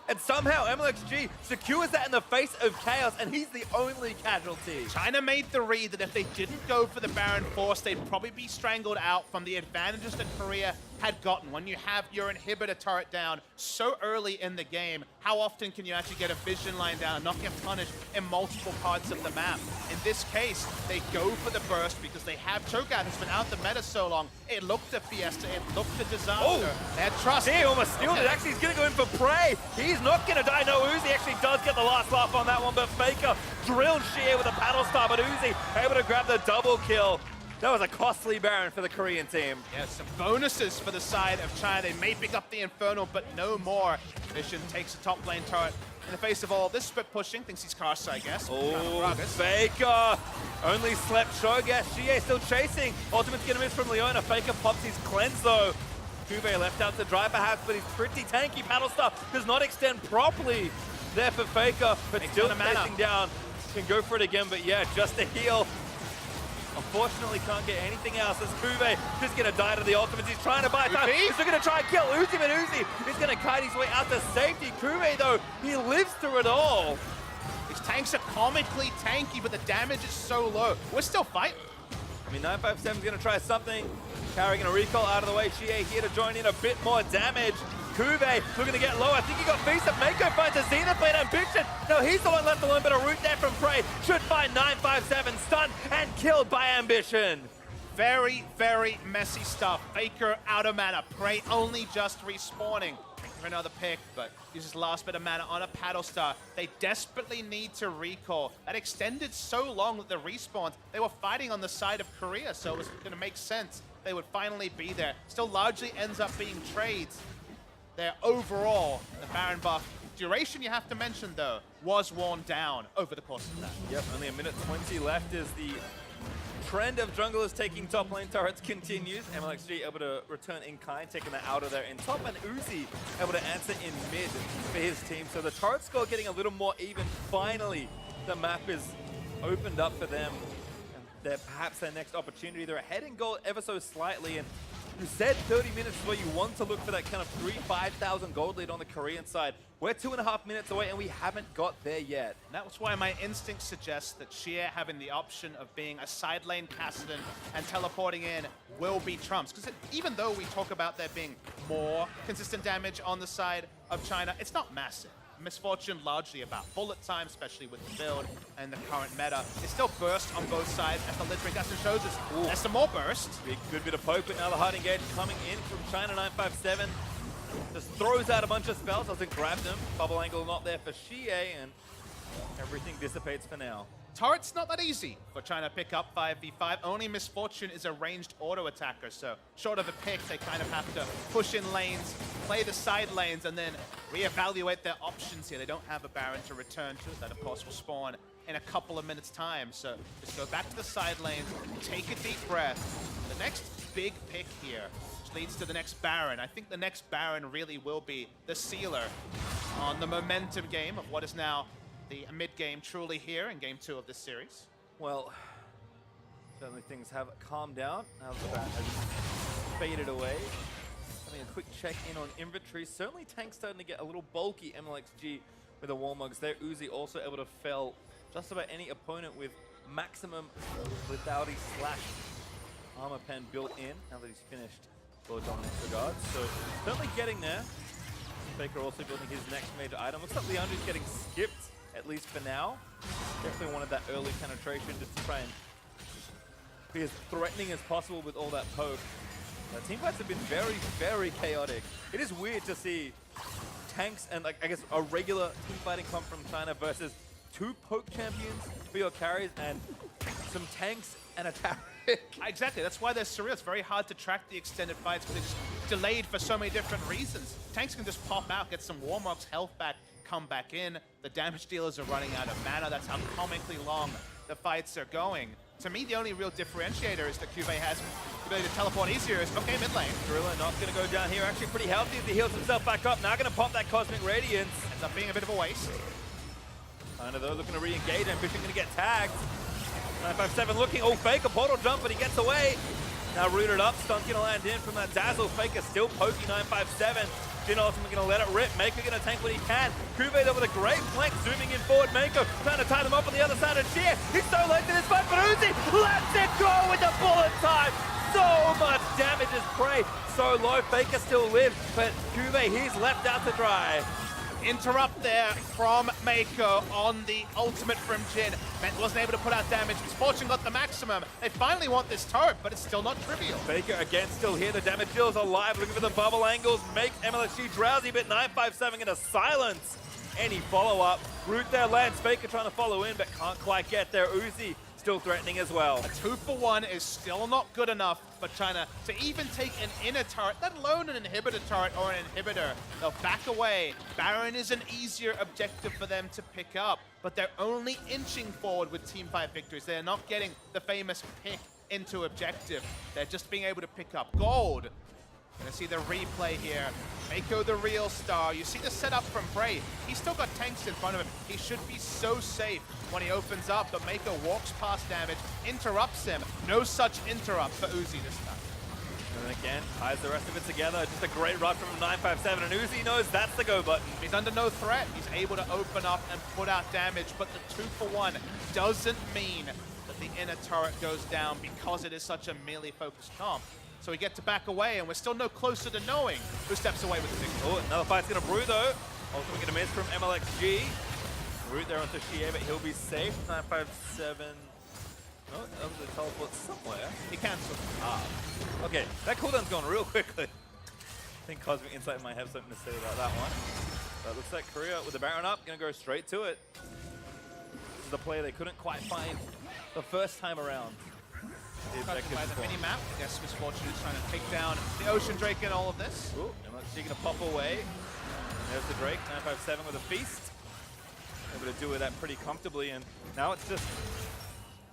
And somehow MLXG secures that in the face of chaos, and he's the only casualty. China made the read that if they didn't go for the Baron Force, they'd probably be strangled out from the advantages that Korea had gotten. When you have your inhibitor turret down so early in the game, how often can you actually get a vision line down and not get punished in multiple parts of the map? In this case, they go for the burst because they have Cho'Gath, who's been out the meta so long. It looked at Fiesta, it looked at Disaster. Oh. They had trust. He almost stealed it. Actually, he's going to go in for Prey. He's not going to die. No, Uzi actually does get the last laugh on that one, but Faker drilled Xie with a paddle star, but Uzi able to grab the double kill. That was a costly Baron for the Korean team. Yeah, some bonuses for the side of China. They may pick up the Infernal, but no more. Vision takes a top lane turret in the face of all this split pushing. Thinks he's Karsa, I guess. Oh, Faker only slept Cho'Gath. Xie still chasing. Ultimate's gonna miss from Leona. Faker pops his cleanse though. Cube left out to dry perhaps, but he's pretty tanky. Paddle stuff does not extend properly there for Faker, but still chasing down. Can go for it again, but yeah, just a heal. Unfortunately, can't get anything else as Cube just gonna die to the ultimates. He's trying to buy time. He's still gonna try and kill Uzi, but Uzi is gonna kite his way out to safety. Cube, though, he lives through it all. These tanks are comically tanky, but the damage is so low. We're still fighting. I mean, 957's gonna try something. Carry gonna recall out of the way. Xie here to join in a bit more damage. Cube looking to get low. I think he got Feast up. Mako finds a Zenith Blade Ambition. No, he's the one left alone, but a root there from Prey should find 957 stunned and killed by Ambition. Very, very messy stuff. Faker out of mana. Prey only just respawning. For another pick, but uses last bit of mana on a paddle star. They desperately need to recall. That extended so long that the respawns, they were fighting on the side of Korea, so it was going to make sense they would finally be there. Still largely ends up being trades. Their overall, the Baron buff duration, you have to mention though, was worn down over the course of that. Yep, only a minute 20 left as the trend of junglers taking top lane turrets continues. MLXG able to return in kind, taking that out of there in top, and Uzi able to answer in mid for his team. So the turret score getting a little more even. Finally, the map is opened up for them. And they're perhaps their next opportunity. They're ahead in goal ever so slightly, and You said 30 minutes is where you want to look for that kind of 5,000 gold lead on the Korean side. We're 2.5 minutes away and we haven't got there yet. And that's why my instinct suggests that Xie having the option of being a side lane Kassadin and teleporting in will be trumps. Because even though we talk about there being more consistent damage on the side of China, it's not massive. Misfortune largely about bullet time, especially with the build and the current meta. It's still burst on both sides, as the Littering Dustin shows us. Ooh. There's some more burst. Good bit of poke, but now the hard engage coming in from China 957. Just throws out a bunch of spells, doesn't grab them. Bubble angle not there for Xie, and everything dissipates for now. Turret's not that easy for China to pick up 5v5. Only Misfortune is a ranged auto attacker, so short of a pick, they kind of have to push in lanes, play the side lanes, and then reevaluate their options here. They don't have a Baron to return to. That, of course, will spawn in a couple of minutes' time. So just go back to the side lanes, take a deep breath. The next big pick here, which leads to the next Baron. I think the next Baron really will be the sealer on the momentum game of what is now the mid-game truly here in Game 2 of this series. Well, certainly things have calmed down now that the bat has faded away. Having a quick check in on inventory. Certainly tanks starting to get a little bulky. MLXG with the Warmugs. Their Uzi also able to fell just about any opponent with maximum lethality / armor pen built in now that he's finished Lord Dominic's regards. So certainly getting there. Faker also building his next major item. Looks like Leandri's getting skipped, at least for now. Definitely wanted that early penetration just to try and be as threatening as possible with all that poke. Team fights have been very, very chaotic. It is weird to see tanks and, like, I guess, a regular team fighting comp from China versus 2 poke champions for your carries and some tanks and a Taric. Exactly, that's why they're surreal. It's very hard to track the extended fights because it's delayed for so many different reasons. Tanks can just pop out, get some Warmog's health back, come back in. The damage dealers are running out of mana. That's how comically long the fights are going. To me, the only real differentiator is that Cuvée has the ability to teleport easier. Is okay mid lane. Gorilla not going to go down here. Actually pretty healthy as he heals himself back up. Now going to pop that Cosmic Radiance. Ends up being a bit of a waste. China though looking to re-engage. Ambition going to get tagged. 957 looking. Oh, Faker portal jump, but he gets away. Now rooted up. Stun's going to land in from that Dazzle. Faker still poking 957. Jin ultimately going to let it rip. Mako going to tank what he can. Cuvée though with a great flank, zooming in forward. Mako trying to tie them up on the other side of Xie. He's so late to this fight, but Uzi lets it go with the bullet time. So much damage as prey. So low, Faker still lives, but Cuvée, he's left out to dry. Interrupt there from Mako on the ultimate from Jin. Wasn't able to put out damage. Misfortune got the maximum. They finally want this turret, but it's still not trivial. Faker again still here. The damage dealer's alive, looking for the bubble angles. Makes MLXG drowsy, but 957 going to silence any follow-up. Root there lands. Faker trying to follow in, but can't quite get there. Uzi still threatening as well. A 2-for-1 is still not good enough for China to even take an inner turret, let alone an inhibitor turret or an inhibitor. They'll back away. Baron is an easier objective for them to pick up, but they're only inching forward with team fight victories. They're not getting the famous pick into objective. They're just being able to pick up gold. Gonna see the replay here. Mako the real star. You see the setup from Bray. He's still got tanks in front of him. He should be so safe when he opens up, but Mako walks past damage, interrupts him. No such interrupt for Uzi this time. And again, ties the rest of it together. Just a great run from 957, and Uzi knows that's the go button. He's under no threat. He's able to open up and put out damage, but the 2-for-1 doesn't mean that the inner turret goes down because it is such a melee-focused comp. So we get to back away, and we're still no closer to knowing who steps away with the victory. Oh, another fight's going to brew, though. Ultimately going to miss from MLXG. Root there onto Xie, but he'll be safe. 957. Oh, that was a teleport somewhere. He cancelled. Ah. Okay, that cooldown's gone real quickly. I think Cosmic Insight might have something to say about that one. But it looks like Korea with the Baron up, going to go straight to it. This is the play they couldn't quite find the first time around. By the mini-map, I guess Misfortune is trying to take down the Ocean Drake in all of this. Ooh, MLXG going to pop away. There's the Drake, 957 with a feast. Able to do with that pretty comfortably, and now it's just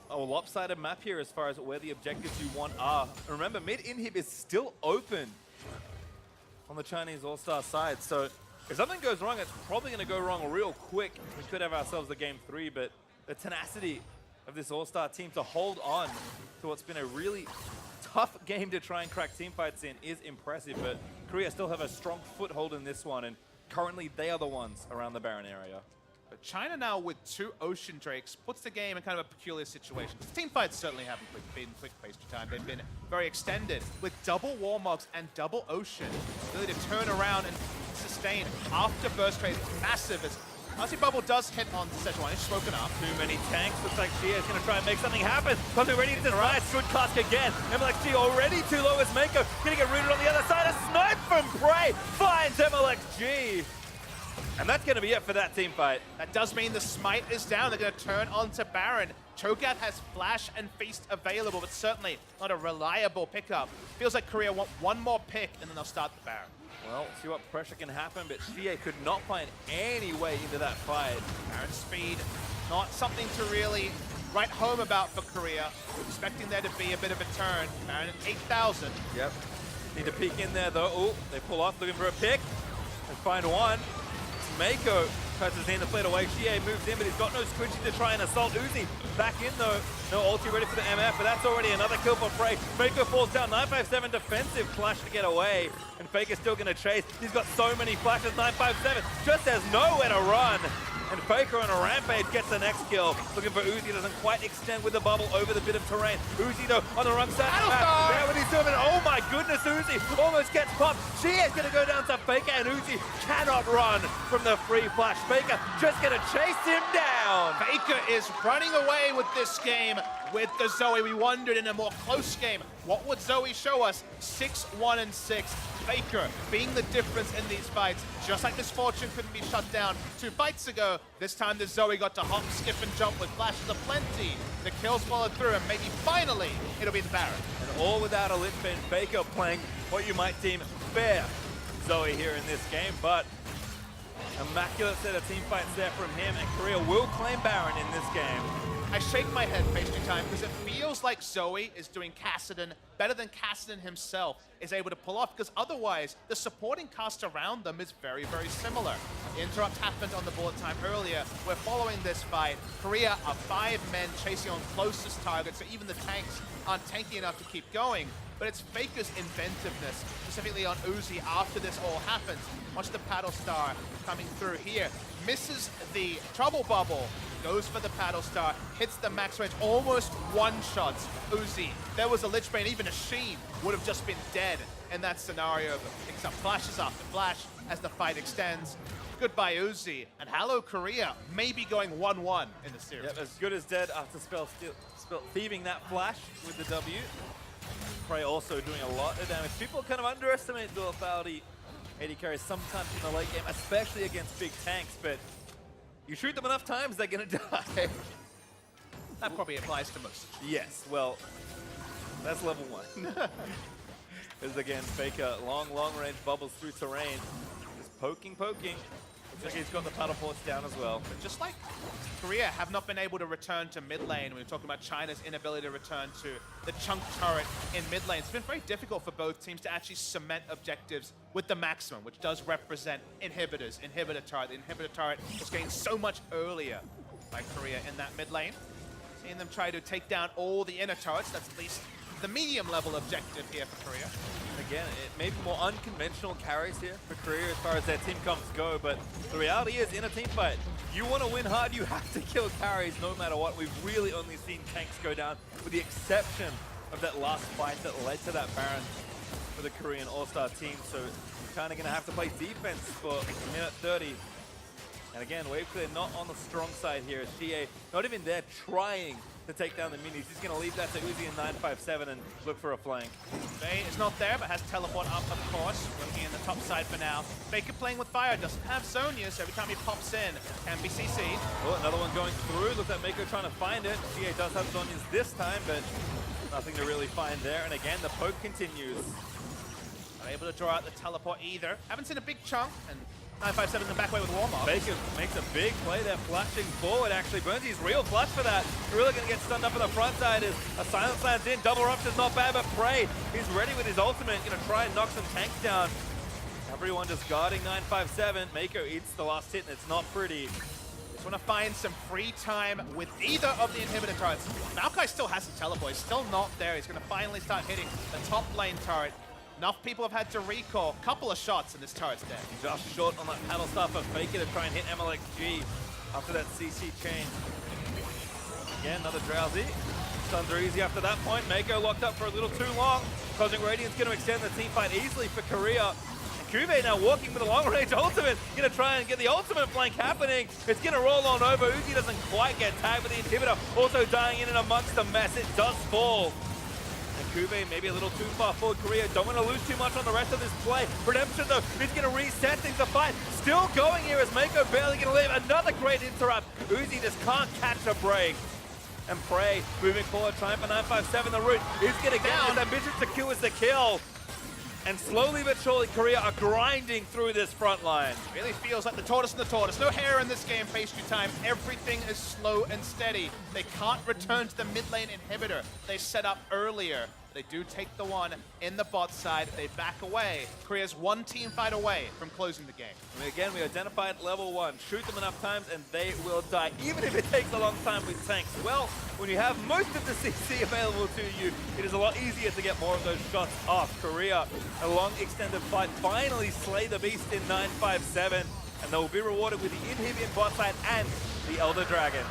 a lopsided map here as far as where the objectives you want are. And remember, mid-inhib is still open on the Chinese All-Star side, so if something goes wrong, it's probably going to go wrong real quick. We could have ourselves a Game 3, but the tenacity of this All-Star team to hold on to what's been a really tough game to try and crack team fights in is impressive, but Korea still have a strong foothold in this one, and currently they are the ones around the Baron area. But China now with 2 Ocean Drakes puts the game in kind of a peculiar situation. Team fights certainly haven't been quick-paced time. They've been very extended. With double Warmogs and double Ocean, really to turn around and sustain after burst trade is massive. As RC Bubble does hit on Szechuan. It's spoken up. Too many tanks. Looks like Xie is going to try and make something happen. Something ready to snipe. Good cask again. Emelec G already too low as Mako. Going to get rooted on the other side. A snipe from Prey finds Emelec G. And that's going to be it for that team fight. That does mean the smite is down. They're going to turn onto Baron. Cho'Gath has Flash and Feast available, but certainly not a reliable pickup. Feels like Korea want one more pick, and then they'll start the Baron. Well, see what pressure can happen, but Xie could not find any way into that fight. Baron speed, not something to really write home about for Korea. Expecting there to be a bit of a turn. Baron at 8,000. Yep. Need to peek in there, though. Oh, they pull off, looking for a pick. And find one. Mako tries his hand to play it away. Xie moves in, but he's got no squidgy to try and assault Uzi. Back in though. No ulti ready for the MF, but that's already another kill for Frey. Mako falls down. 957 defensive flash to get away. And Faker's still going to chase. He's got so many flashes. 957 just has nowhere to run. And Faker on a rampage gets the next kill. Looking for Uzi, doesn't quite extend with the bubble over the bit of terrain. Uzi though on the wrong side. There when he's doing it. Oh my goodness, Uzi almost gets popped. She is going to go down to Faker, and Uzi cannot run from the free flash. Faker just going to chase him down. Faker is running away with this game with the Zoe. We wondered in a more close game, what would Zoe show us? 6-1 and 6. Faker being the difference in these fights. Just like Misfortune couldn't be shut down 2 fights ago, this time the Zoe got to hop, skip, and jump with flashes aplenty. The kills followed through, and maybe finally it'll be the Baron. And all without a lit fin. Faker playing what you might deem fair Zoe here in this game, but immaculate set of team fights there from him, and Korea will claim Baron in this game. I shake my head pastry time because it feels like Zoe is doing Kassadin better than Kassadin himself is able to pull off, because otherwise the supporting cast around them is very, very similar. Interrupt happened on the bullet time earlier. We're following this fight. Korea are 5 men chasing on closest targets, so even the tanks aren't tanky enough to keep going. But it's Faker's inventiveness, specifically on Uzi after this all happens. Watch the Paddle Star coming through here. Misses the Trouble Bubble, goes for the Paddle Star, hits the max range, almost one-shots Uzi. There was a Lich Bane, even a Sheen would have just been dead in that scenario, but picks up flashes after flash as the fight extends. Goodbye Uzi, and hello Korea, maybe going 1-1 in the series. Yep, as good as dead after spell thieving that flash with the W. Prey also doing a lot of damage. People kind of underestimate the lethality AD carries sometimes in the late game, especially against big tanks, but you shoot them enough times, they're gonna die. That probably applies to most. Yes, well, that's level 1. Because again, Faker, long range bubbles through terrain. Just poking. Looks like he's got the paddle ports down as well. But just like Korea have not been able to return to mid lane, we were talking about China's inability to return to the chunk turret in mid lane. It's been very difficult for both teams to actually cement objectives with the maximum, which does represent inhibitors, inhibitor turret. The inhibitor turret was getting so much earlier by Korea in that mid lane. Seeing them try to take down all the inner turrets, that's at least the medium level objective here for Korea. Again, it may be more unconventional carries here for Korea as far as their team comps go, but the reality is, in a team fight, you want to win hard, you have to kill carries no matter what. We've really only seen tanks go down, with the exception of that last fight that led to that Baron for the Korean All-Star team. So you're kind of going to have to play defense for a minute 30. And again, Waveclear not on the strong side here. Xie not even there trying to take down the minis. He's going to leave that to Uzi and 957 and look for a flank. Bay is not there, but has teleport up, of course. Working in the top side for now. Faker playing with fire, doesn't have Zonia, so every time he pops in, can be CC'd. Oh, another one going through. Looks like Mako trying to find it. Xie does have Zonias this time, but nothing to really find there. And again, the poke continues. Not able to draw out the teleport either. Haven't seen a big chunk, and 957 in the back way with Warmogs. Faker makes a big play there, flashing forward actually. Burnsy's real flush for that. Really going to get stunned up on the front side as a silence lands in. Double rupture's not bad, but Prey, he's ready with his ultimate. Going to try and knock some tanks down. Everyone just guarding 957. Mako eats the last hit, and it's not pretty. Just want to find some free time with either of the inhibitor turrets. Maokai still hasn't teleported. He's still not there. He's going to finally start hitting the top lane turret. Enough people have had to recall. Couple of shots and this turret's dead. Just short on that paddle stuff of Faker to try and hit MLXG after that CC chain. Again, another Drowsy. Stuns are easy after that point. Mako locked up for a little too long. Cosmic Radiant's going to extend the team fight easily for Korea. Cuvée now walking with a long-range ultimate. Gonna try and get the ultimate flank happening. It's gonna roll on over. Uzi doesn't quite get tagged with the inhibitor. Also dying in and amongst the mess. It does fall. And Cuvée maybe a little too far forward. Korea don't want to lose too much on the rest of this play. Redemption though, is gonna reset things. The fight still going here as Mako barely gonna live. Another great interrupt. Uzi just can't catch a break. And Prey moving forward, trying for 957. The root is gonna get down. His ambition to kill is the kill. And slowly but surely, Korea are grinding through this front line. Really feels like the tortoise and the tortoise. No hair in this game, pastry time. Everything is slow and steady. They can't return to the mid lane inhibitor they set up earlier. They do take the one in the bot side. They back away. Korea's one team fight away from closing the game. And again, we identified level 1. Shoot them enough times and they will die, even if it takes a long time with tanks. Well, when you have most of the CC available to you, it is a lot easier to get more of those shots off. Korea, a long extended fight, finally slay the beast in 957, and they will be rewarded with the inhibitor bot side and the Elder Dragon.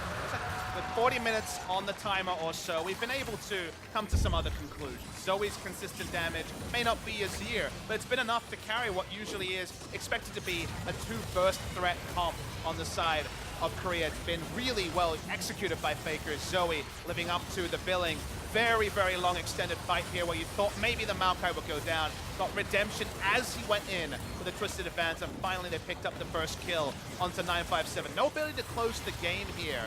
With 40 minutes on the timer or so, we've been able to come to some other conclusions. Zoe's consistent damage may not be as here, but it's been enough to carry what usually is expected to be a 2-burst threat comp on the side of Korea. It's been really well executed by Faker. Zoe living up to the billing. Very, very long extended fight here where you thought maybe the Maokai would go down. Got redemption as he went in with a twisted advance, and finally they picked up the first kill onto 957. No ability to close the game here.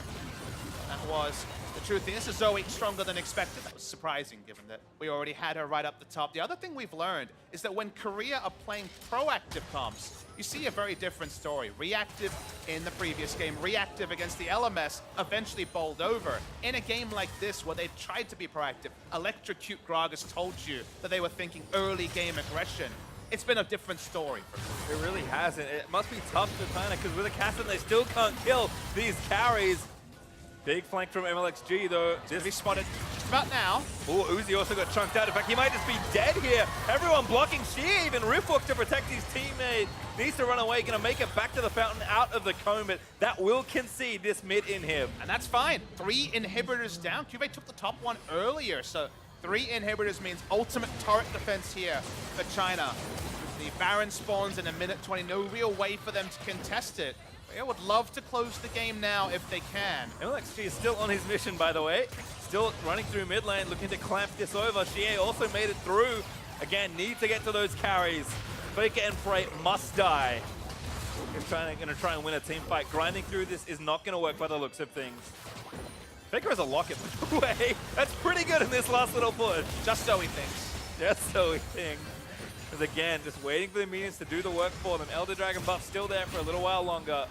That was the truth. This is Zoe stronger than expected. That was surprising given that we already had her right up the top. The other thing we've learned is that when Korea are playing proactive comps, you see a very different story. Reactive in the previous game, reactive against the LMS, eventually bowled over. In a game like this where they've tried to be proactive, Electrocute Gragas told you that they were thinking early game aggression. It's been a different story for them. It really hasn't. It must be tough for China because with a Castle they still can't kill these carries. Big flank from MLXG though. This be spotted just about now. Oh, Uzi also got chunked out. In fact, he might just be dead here. Everyone blocking. She even Riftwalk to protect his teammate. Needs to run away. Gonna make it back to the fountain out of the cone, but that will concede this mid inhib. And that's fine. 3 inhibitors down. Cuvée took the top one earlier, so 3 inhibitors means ultimate turret defense here for China. The Baron spawns in a minute 20. No real way for them to contest it. They would love to close the game now if they can. MLXG is still on his mission, by the way. Still running through mid lane, looking to clamp this over. Xie also made it through. Again, need to get to those carries. Faker and Frey must die. He's gonna try and win a team fight. Grinding through this is not gonna work by the looks of things. Faker has a locket, by the way. That's pretty good in this last little push. Just so he thinks. Just so he thinks. Because again, just waiting for the minions to do the work for them. Elder Dragon buff still there for a little while longer.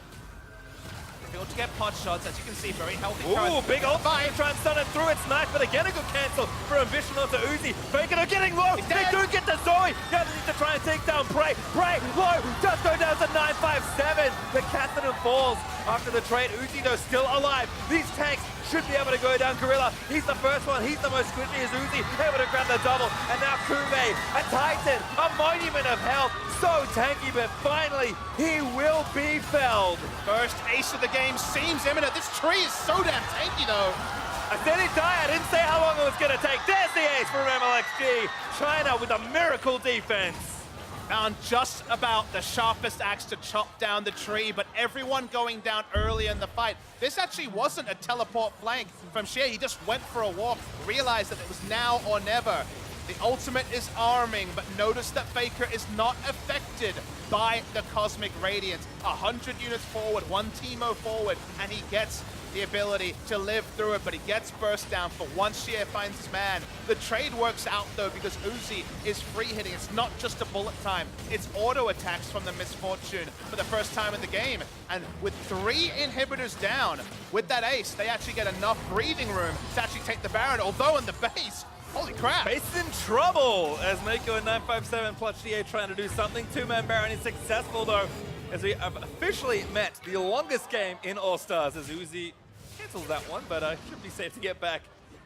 Able to get pot shots, as you can see, very healthy. Ooh, big ult fire, try and stun it through. It's nice, but again, a good cancel for Ambition onto Uzi. Faker are getting low. They do get the Zoe. Now they need to try and take down Prey. Prey, low, just go down to 957. The Catherine falls after the trade. Uzi, though, still alive. These tanks should be able to go down. Gorilla, he's the first one. He's the most squishy as Uzi, able to grab the double. And now Cuvée, a Titan, a monument of health. So tanky, but finally, he will be felled. First ace of the game seems imminent. This tree is so damn tanky, though. I said he'd die. I didn't say how long it was going to take. There's the ace from MLXG. China with a miracle defense. Found just about the sharpest axe to chop down the tree, but everyone going down early in the fight. This actually wasn't a teleport flank from Xie. He just went for a walk, realized that it was now or never. The ultimate is arming, but notice that Faker is not affected by the Cosmic Radiance. 100 units forward, 1 Teemo forward, and he gets the ability to live through it, but he gets burst down for once Xie finds his man. The trade works out though because Uzi is free hitting. It's not just a bullet time, it's auto attacks from the Misfortune for the first time in the game. And with 3 inhibitors down, with that ace, they actually get enough breathing room to actually take the Baron, although in the base, holy crap. Base in trouble as Mako and 957 plus Xie trying to do something. 2-man Baron is successful though. as we have officially met the longest game in All-Stars as Uzi cancels that one, but should be safe to get back.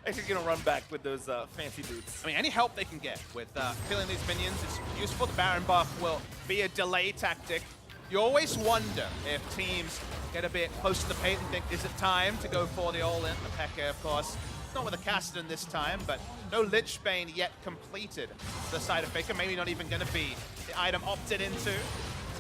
Actually going to run back with those fancy boots. I mean, any help they can get with killing these minions is useful. The Baron buff will be a delay tactic. You always wonder if teams get a bit close to the paint and think, is it time to go for the all-in? The P.E.K.K.A, of course, not with a Kassadin this time, but no Lich Bane yet completed. The side of Faker, maybe not even going to be the item opted into.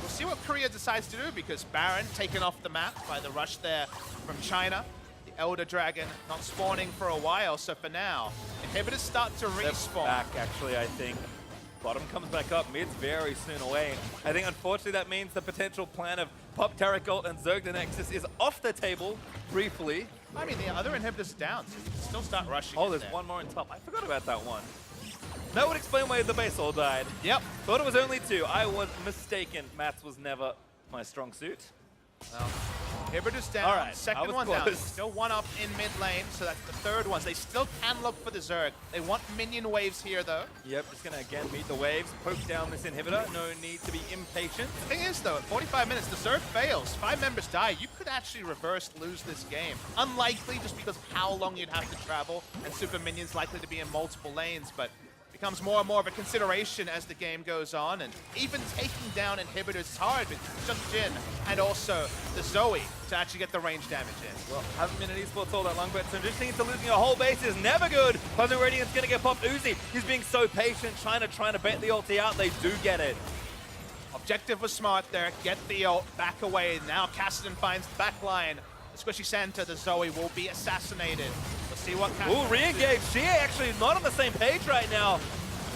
We'll see what Korea decides to do, because Baron taken off the map by the rush there from China. The Elder Dragon not spawning for a while, so for now, inhibitors start to respawn. Back, actually, I think. Bottom comes back up, mid's very soon away. I think, unfortunately, that means the potential plan of Pop, Taric Ult, and Zerg the Nexus is off the table, briefly. I mean, the other inhibitors are down, so you can still start rushing. Oh, there's there. one more on top. I forgot about that one. That would explain why the base all died. Yep. Thought it was only 2. I was mistaken. Mats was never my strong suit. Well, inhibitors down. All right, Second one close. down. Still one up in mid lane, so that's the third one. They still can look for the Zerg. They want minion waves here, though. Yep, just going to again meet the waves, poke down this inhibitor. No need to be impatient. The thing is, though, at 45 minutes, the Zerg fails. 5 members die. You could actually reverse lose this game. Unlikely, just because of how long you'd have to travel, and super minions likely to be in multiple lanes, but becomes more and more of a consideration as the game goes on, and even taking down inhibitors is hard, but just Jin and also the Zoe to actually get the range damage in. Well, haven't been in esports all that long, but transitioning into losing a whole base is never good. Cosmic Radiant's going to get popped. Uzi, he's being so patient, trying to bait the ulti out. They do get it. Objective was smart there. Get the ult back away. Now Kassadin finds the back line. The Squishy Center, the Zoe will be assassinated. We'll see what Kassadin Ooh, re-engage. Xie actually not on the same page right now.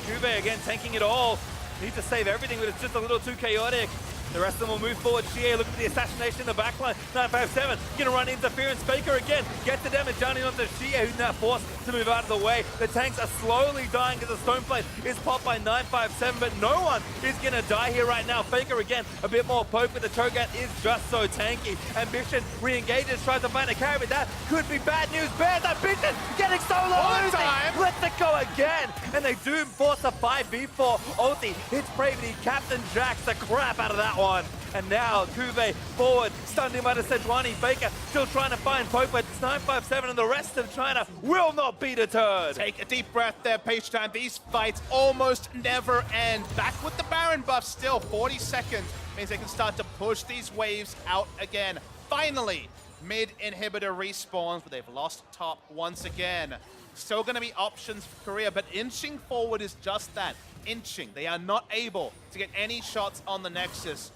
Juve again tanking it all. Need to save everything, but it's just a little too chaotic. The rest of them will move forward. Xie looking for the assassination in the backline. 957 gonna run interference. Faker again gets the damage down onto Xie, who's now forced to move out of the way. The tanks are slowly dying as the Stoneblade is popped by 957, but no one is gonna die here right now. Faker again, a bit more poke, but the Cho'Gath is just so tanky. Ambition re-engages, tries to find a carry, but that could be bad news. Bears Ambition getting so low. Lets it go again, and they do force a 5v4. Ulti hits Bravely. Captain jacks the crap out of that one. And now Kuve forward, stunned him by the Sejuani. Faker still trying to find poke, but it's 957 and the rest of China will not be deterred. Take a deep breath there, Page Time. These fights almost never end. Back with the Baron buff still. 40 seconds means they can start to push these waves out again. Finally, mid inhibitor respawns, but they've lost top once again. Still going to be options for Korea, but inching forward is just that. Inching. They are not able to get any shots on the Nexus.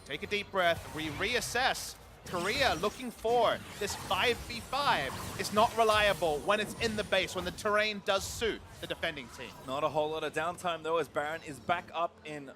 Take a deep breath. We reassess. Korea looking for this 5v5 is not reliable when it's in the base, when the terrain does suit the defending team. Not a whole lot of downtime though, as Baron is back up in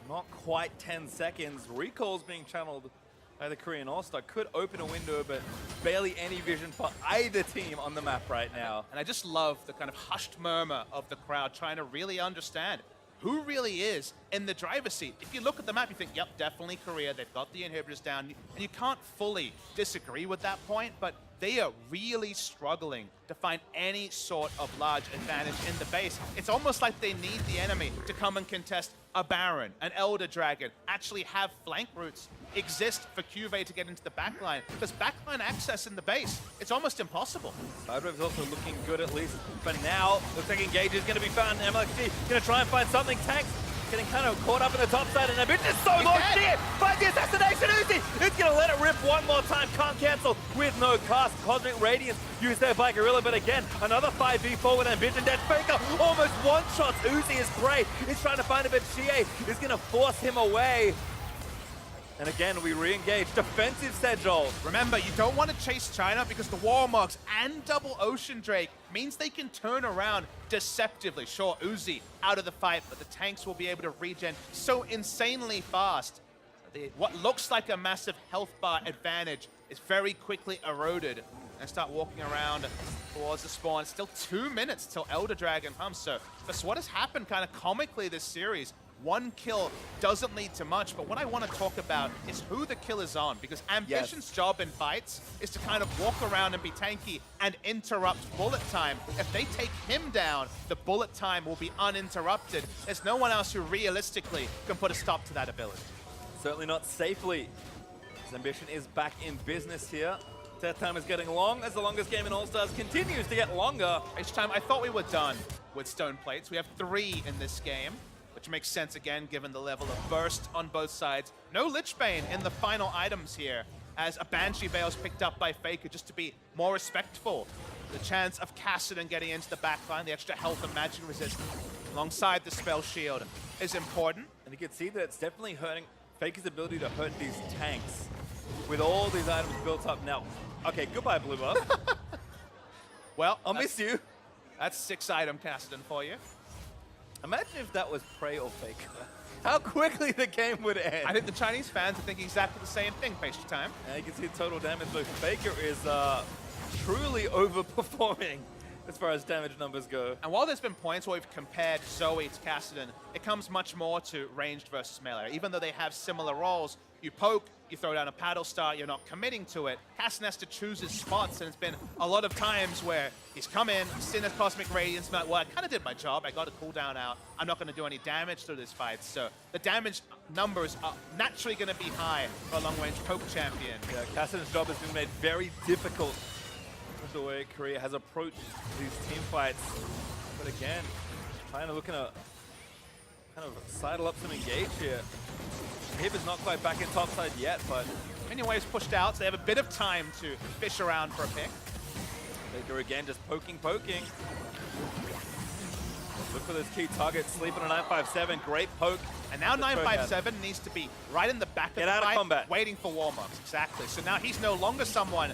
not quite 10 seconds. Recall's being channeled by the Korean All-Star. Could open a window, but barely any vision for either team on the map right now. And I just love the kind of hushed murmur of the crowd trying to really understand who really is in the driver's seat. If you look at the map, you think, yep, definitely Korea. They've got the inhibitors down. And you can't fully disagree with that point, but they are really struggling to find any sort of large advantage in the base. It's almost like they need the enemy to come and contest a Baron, an Elder Dragon, actually have flank routes exist for QV to get into the backline. Because backline access in the base, it's almost impossible. Sidewave's also looking good, at least for now. Looks like Engage is going to be found. MLXG going to try and find something. Tanks getting kind of caught up in the top side, and Ambition is so low. Shit! Finds the assassination. Uzi! It's going to let it rip one more time. Can't cancel with no cast. Cosmic Radiance used there by Gorilla, but again, another 5v4 with Ambition. Dead Faker almost one-shots Uzi is great. He's trying to find a bit. Xie is going to force him away. And again, we re-engage. Defensive Sejol. Remember, you don't want to chase China because the Warmogs and double Ocean Drake means they can turn around deceptively. Sure, Uzi out of the fight, but the tanks will be able to regen so insanely fast. What looks like a massive health bar advantage is very quickly eroded. And start walking around towards the spawn. Still 2 minutes till Elder Dragon comes. So that's what has happened kind of comically this series. One kill doesn't lead to much, but what I want to talk about is who the kill is on, because Ambition's job in fights is to kind of walk around and be tanky and interrupt bullet time. If they take him down, the bullet time will be uninterrupted. There's no one else who realistically can put a stop to that ability. Certainly not safely. His ambition is back in business here. Death time is getting long as the longest game in All-Stars continues to get longer. Each time I thought we were done with stone plates. We have 3 in this game, which makes sense again given the level of burst on both sides. No Lich Bane in the final items here, as a Banshee Veil is picked up by Faker just to be more respectful. The chance of Kassadin getting into the backline, the extra health and magic resist alongside the spell shield is important. And you can see that it's definitely hurting Faker's ability to hurt these tanks with all these items built up now. Okay, goodbye, Blue Buff. Well, I'll miss you. That's 6-item Kassadin for you. Imagine if that was Prey or Faker. How quickly the game would end. I think the Chinese fans are thinking exactly the same thing, Pastry Time. And you can see the total damage, but Faker is truly overperforming as far as damage numbers go. And while there's been points where we've compared Zoe to Kassadin, it comes much more to ranged versus melee. Even though they have similar roles, you poke, you throw down a paddle star, you're not committing to it. Kassadin has to choose his spots, and it's been a lot of times where he's come in, seen his Cosmic Radiance, and like, well, I kind of did my job, I got a cooldown out, I'm not going to do any damage through this fight. So the damage numbers are naturally going to be high for a long-range poke champion. Yeah, Kassadin's job has been made very difficult with the way Korea has approached these team fights. But again, trying to look at a kind of sidle up some engage here. Hib is not quite back in topside yet, but Minion Wave's pushed out, so they have a bit of time to fish around for a pick. Faker again just poking. Look for those key targets. Sleep on a 957, great poke. And now 957 needs to be right in the back of the fight, combat, waiting for warm-ups. Exactly. So now he's no longer someone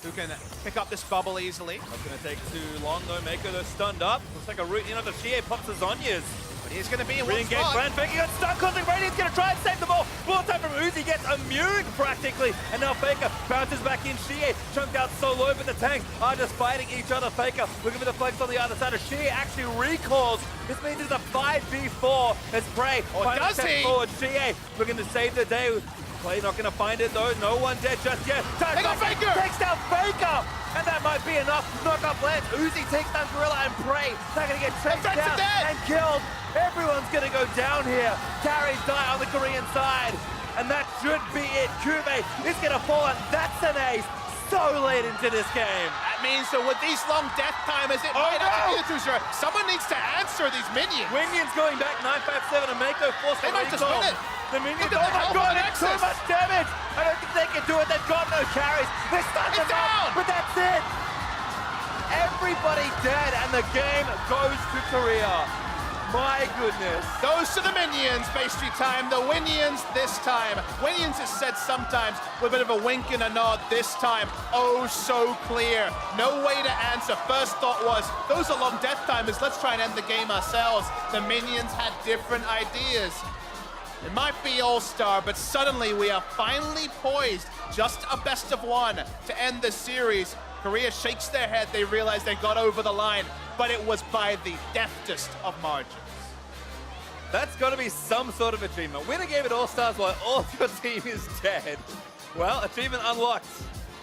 who can pick up this bubble easily. Not going to take too long though. Mako, they're stunned up. Looks like a root, the Chie pops the Zhonya's. But he's going to be in one Re-engage spot. Brand, Faker got stuck. Cosmic Radiance going to try and save the ball. Ball time from Uzi gets immune practically. And now Faker bounces back in. Chie chunked out so low, but the tanks are just fighting each other. Faker looking for the flex on the other side. Chie actually recalls. This means it's a 5v4 as Prey. Does he? Forward. Chie looking to save the day. Play not going to find it though. No one dead just yet. They got Faker! Takes down Faker! And that might be enough. Knockup lands. Uzi takes down Gorilla and Prey. They're going to get chased down and killed. Everyone's going to go down here. Carries die on the Korean side. And that should be it. Kube is going to fall, and that's an ace so late into this game. That means so with these long death timers, it might have to be the 2-0. Someone needs to answer these minions. Minions going back 957 and Mako forced They might just win it. The minions, Look at oh my the god, health it's so on much damage. I don't think they can do it. They've got no carries. They stunned them down. up, but that's it. Everybody dead, and the game goes to Korea. My goodness. Goes to the minions, Pastry Time. The Winions this time. Winions is said sometimes with a bit of a wink and a nod. This time, oh so clear. No way to answer. First thought was, those are long death timers. Let's try and end the game ourselves. The minions had different ideas. It might be All-Star, but suddenly we are finally poised. Just a best of one to end the series. Korea shakes their head. They realize they got over the line, but it was by the deftest of margins. That's got to be some sort of achievement. Win a game at All-Stars while all of your team is dead. Well, achievement unlocked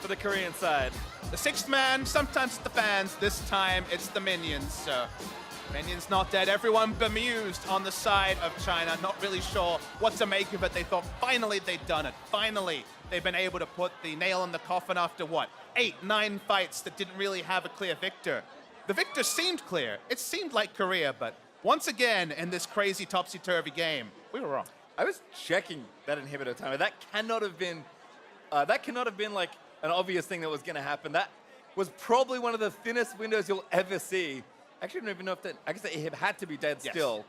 for the Korean side. The 6th man, sometimes it's the fans. This time it's the minions. So minions not dead. Everyone bemused on the side of China. Not really sure what to make of it. They thought finally they'd done it. Finally, they've been able to put the nail in the coffin after what? 8, 9 fights that didn't really have a clear victor. The victor seemed clear. It seemed like Korea, but once again in this crazy topsy-turvy game, we were wrong. I was checking that inhibitor timer. That cannot have been like an obvious thing that was going to happen. That was probably one of the thinnest windows you'll ever see. Actually, I don't even know if that. I guess that it had to be dead still,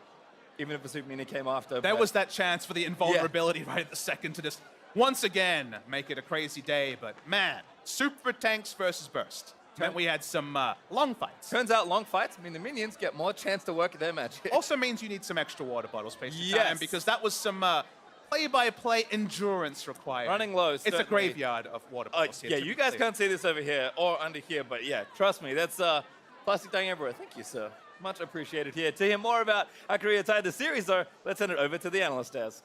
even if the Super Mini came after. There was that chance for the invulnerability right at the second to just once again make it a crazy day. But man, Super Tanks versus Burst meant we had some long fights. Turns out long fights mean the minions get more chance to work their magic. Also means you need some extra water bottles, time, because that was some play-by-play endurance required. Running low. It's a graveyard of water bottles here. Yeah, you guys can't see this over here or under here, but yeah, trust me, that's plastic dying everywhere. Thank you, sir. Much appreciated here. To hear more about how Korea tied the series, though, let's send it over to the analyst desk.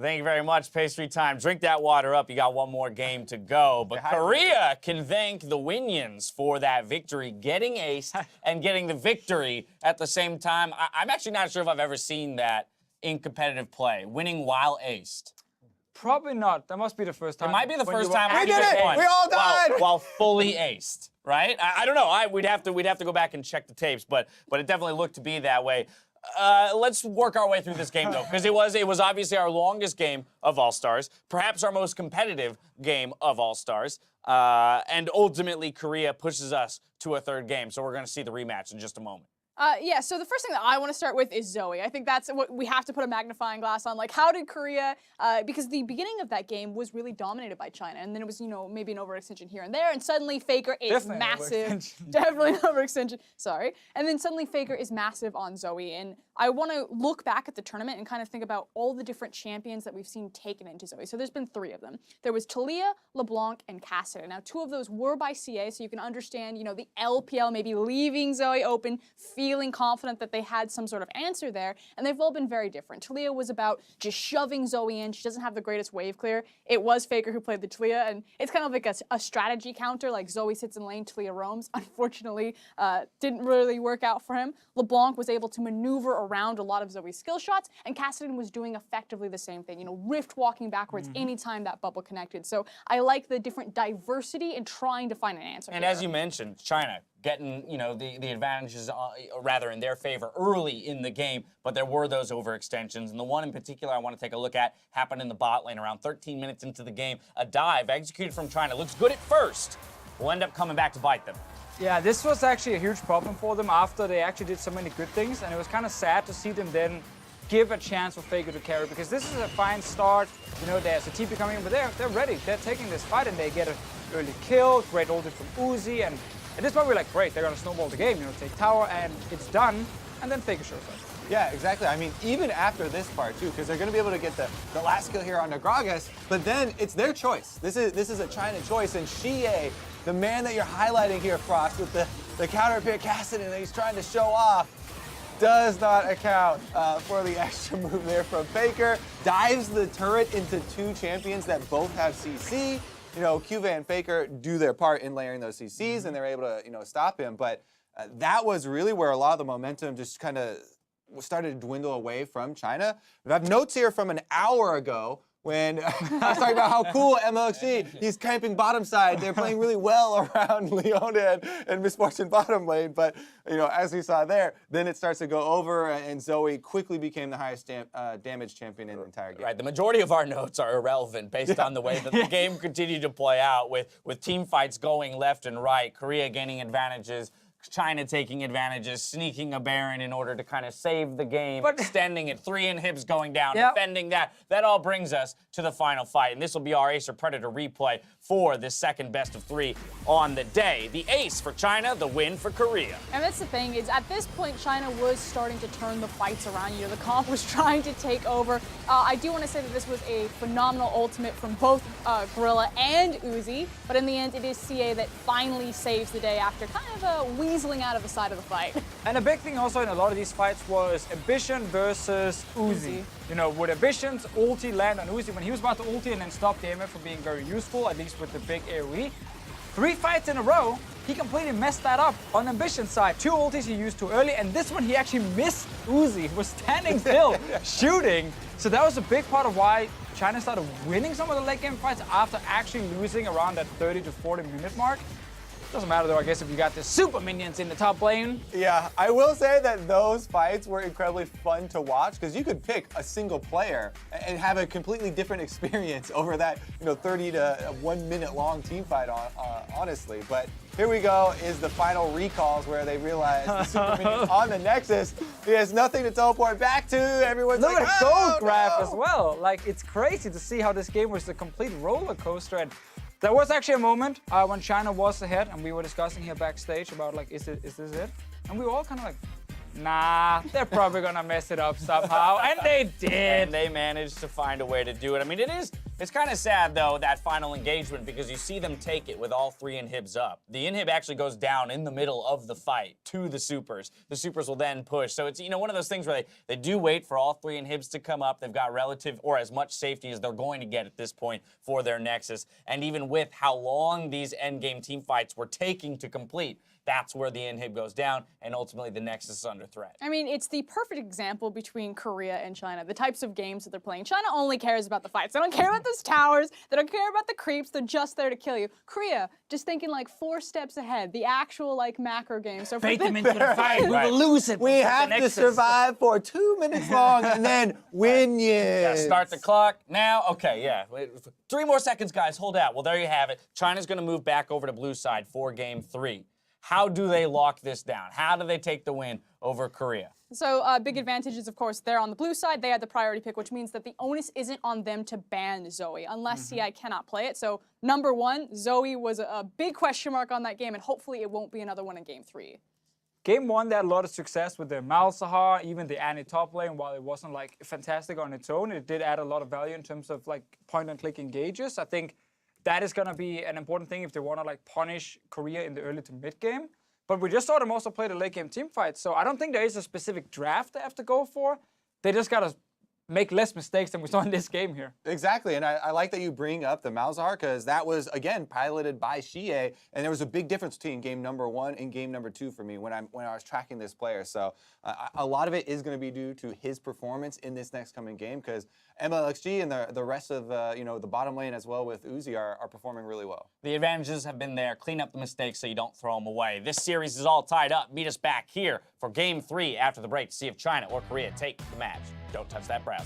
Thank you very much, Pastry Time. Drink that water up. You got one more game to go. But Korea can thank the Winions for that victory, getting ace and getting the victory at the same time. I'm actually not sure if I've ever seen that in competitive play, winning while aced? Probably not. That must be the first time. It might be the when first you were time We we did it! won We all died! while fully aced, right? I don't know. We'd have to go back and check the tapes, but it definitely looked to be that way. Let's work our way through this game though, because it was obviously our longest game of All-Stars, perhaps our most competitive game of All-Stars, and ultimately Korea pushes us to a third game. So we're going to see the rematch in just a moment. Yeah, so the first thing that I want to start with is Zoe. I think that's what we have to put a magnifying glass on. Like, how did Korea, because the beginning of that game was really dominated by China, and then it was, maybe an overextension here and there, and suddenly Faker is Definitely an massive. overextension. Definitely an overextension, sorry. And then suddenly Faker is massive on Zoe, and I want to look back at the tournament and kind of think about all the different champions that we've seen taken into Zoe. So there's been 3 of them. There was Taliyah, LeBlanc, and Cassidy. Now, 2 of those were by CA, so you can understand, the LPL maybe leaving Zoe open, feeling confident that they had some sort of answer there, and they've all been very different. Taliyah was about just shoving Zoe in. She doesn't have the greatest wave clear. It was Faker who played the Taliyah, and it's kind of like a strategy counter, like Zoe sits in lane, Taliyah roams. Unfortunately, didn't really work out for him. LeBlanc was able to maneuver around a lot of Zoe's skill shots, and Cassidy was doing effectively the same thing, rift walking backwards anytime that bubble connected. So I like the different diversity in trying to find an answer. And as you mentioned, China getting, the advantages rather in their favor early in the game, but there were those overextensions. And the one in particular I want to take a look at happened in the bot lane around 13 minutes into the game. A dive executed from China. Looks good at first. Will end up coming back to bite them. Yeah, this was actually a huge problem for them after they actually did so many good things, and it was kind of sad to see them then give a chance for Faker to carry, because this is a fine start. There's a TP coming in, but they're ready. They're taking this fight, and they get an early kill, great ulti from Uzi, and at this point we're like, great, they're going to snowball the game, take tower, and it's done, and then Faker shows up. Yeah, exactly. I mean, even after this part too, because they're going to be able to get the last kill here on Nagragas, but then it's their choice. This is a China choice, and Xie, the man that you're highlighting here, Frost, with the counter pick Cassidy that he's trying to show off, does not account for the extra move there from Faker. Dives the turret into 2 champions that both have CC. Cuva and Faker do their part in layering those CCs, and they're able to, stop him. But that was really where a lot of the momentum just kind of started to dwindle away from China. We have notes here from an hour ago when I was talking about how cool MLXG, he's camping bottom side. They're playing really well around Leona and Misfortune bottom lane. But, as we saw there, then it starts to go over, and Zoe quickly became the highest damage champion in the entire game. Right, the majority of our notes are irrelevant based on the way that the game continued to play out with team fights going left and right, Korea gaining advantages, China taking advantages, sneaking a Baron in order to kind of save the game, extending it, 3 inhibs going down, defending that. That all brings us to the final fight, and this will be our Ace or Predator replay for the second best of 3 on the day. The ace for China, the win for Korea. And that's the thing, is at this point, China was starting to turn the fights around. The comp was trying to take over. I do want to say that this was a phenomenal ultimate from both Gorilla and Uzi, but in the end, it is CA that finally saves the day after kind of weaseling out of the side of the fight. And a big thing also in a lot of these fights was Ambition versus Uzi. Would Ambition's ulti land on Uzi when he was about to ulti and then stop damage from being very useful, at least with the big AoE? 3 fights in a row, he completely messed that up on Ambition's side. 2 ultis he used too early, and this one he actually missed Uzi. He was standing still, shooting. So that was a big part of why China started winning some of the late game fights after actually losing around that 30 to 40 minute mark. Doesn't matter though, I guess, if you got the super minions in the top lane. Yeah, I will say that those fights were incredibly fun to watch, because you could pick a single player and have a completely different experience over that 30 to 1 minute long team fight, honestly. But here we go is the final recalls where they realize the super minion on the Nexus, he has nothing to teleport back to. Everyone's Look like, at the gold graph no! as well. Like, it's crazy to see how this game was a complete roller coaster. And there was actually a moment when China was ahead, and we were discussing here backstage about, like, is this it? And we were all kind of like, nah, they're probably gonna mess it up somehow, and they did. And they managed to find a way to do it. I mean, it is It's kind of sad, though, that final engagement, because you see them take it with all 3 inhibs up. The inhib actually goes down in the middle of the fight to the supers. The supers will then push. So it's, one of those things where they do wait for all 3 inhibs to come up. They've got relative or as much safety as they're going to get at this point for their Nexus. And even with how long these endgame team fights were taking to complete, that's where the inhib goes down, and ultimately the Nexus is under threat. I mean, it's the perfect example between Korea and China, the types of games that they're playing. China only cares about the fights. They don't care about those towers. They don't care about the creeps. They're just there to kill you. Korea, just thinking like 4 steps ahead, the actual like macro game. So Bait them into the fight. We will lose it. We have to survive for 2 minutes long and then win Yeah, you. start the clock now. Okay, yeah. 3 more seconds, guys. Hold out. Well, there you have it. China's going to move back over to blue side for game 3. How do they lock this down? How do they take the win over Korea? So big advantage is, of course, they're on the blue side. They had the priority pick, which means that the onus isn't on them to ban Zoe unless CI cannot play it. So number 1, Zoe was a big question mark on that game, and hopefully it won't be another one in game 3. Game 1, they had a lot of success with the Malzahar, even the Annie top lane. While it wasn't like fantastic on its own, it did add a lot of value in terms of like point-and-click engages. I think that is going to be an important thing if they want to like punish Korea in the early to mid game. But we just saw them also play the late game team fight, so I don't think there is a specific draft they have to go for. They just got to make less mistakes than we saw in this game here. Exactly, and I like that you bring up the Malzahar, because that was, again, piloted by Xie, and there was a big difference between game number 1 and game number 2 for me when I was tracking this player. So a lot of it is going to be due to his performance in this next coming game, because MLXG and the rest of the bottom lane as well with Uzi are performing really well. The advantages have been there. Clean up the mistakes so you don't throw them away. This series is all tied up. Meet us back here for game 3 after the break to see if China or Korea take the match. Don't touch that browser.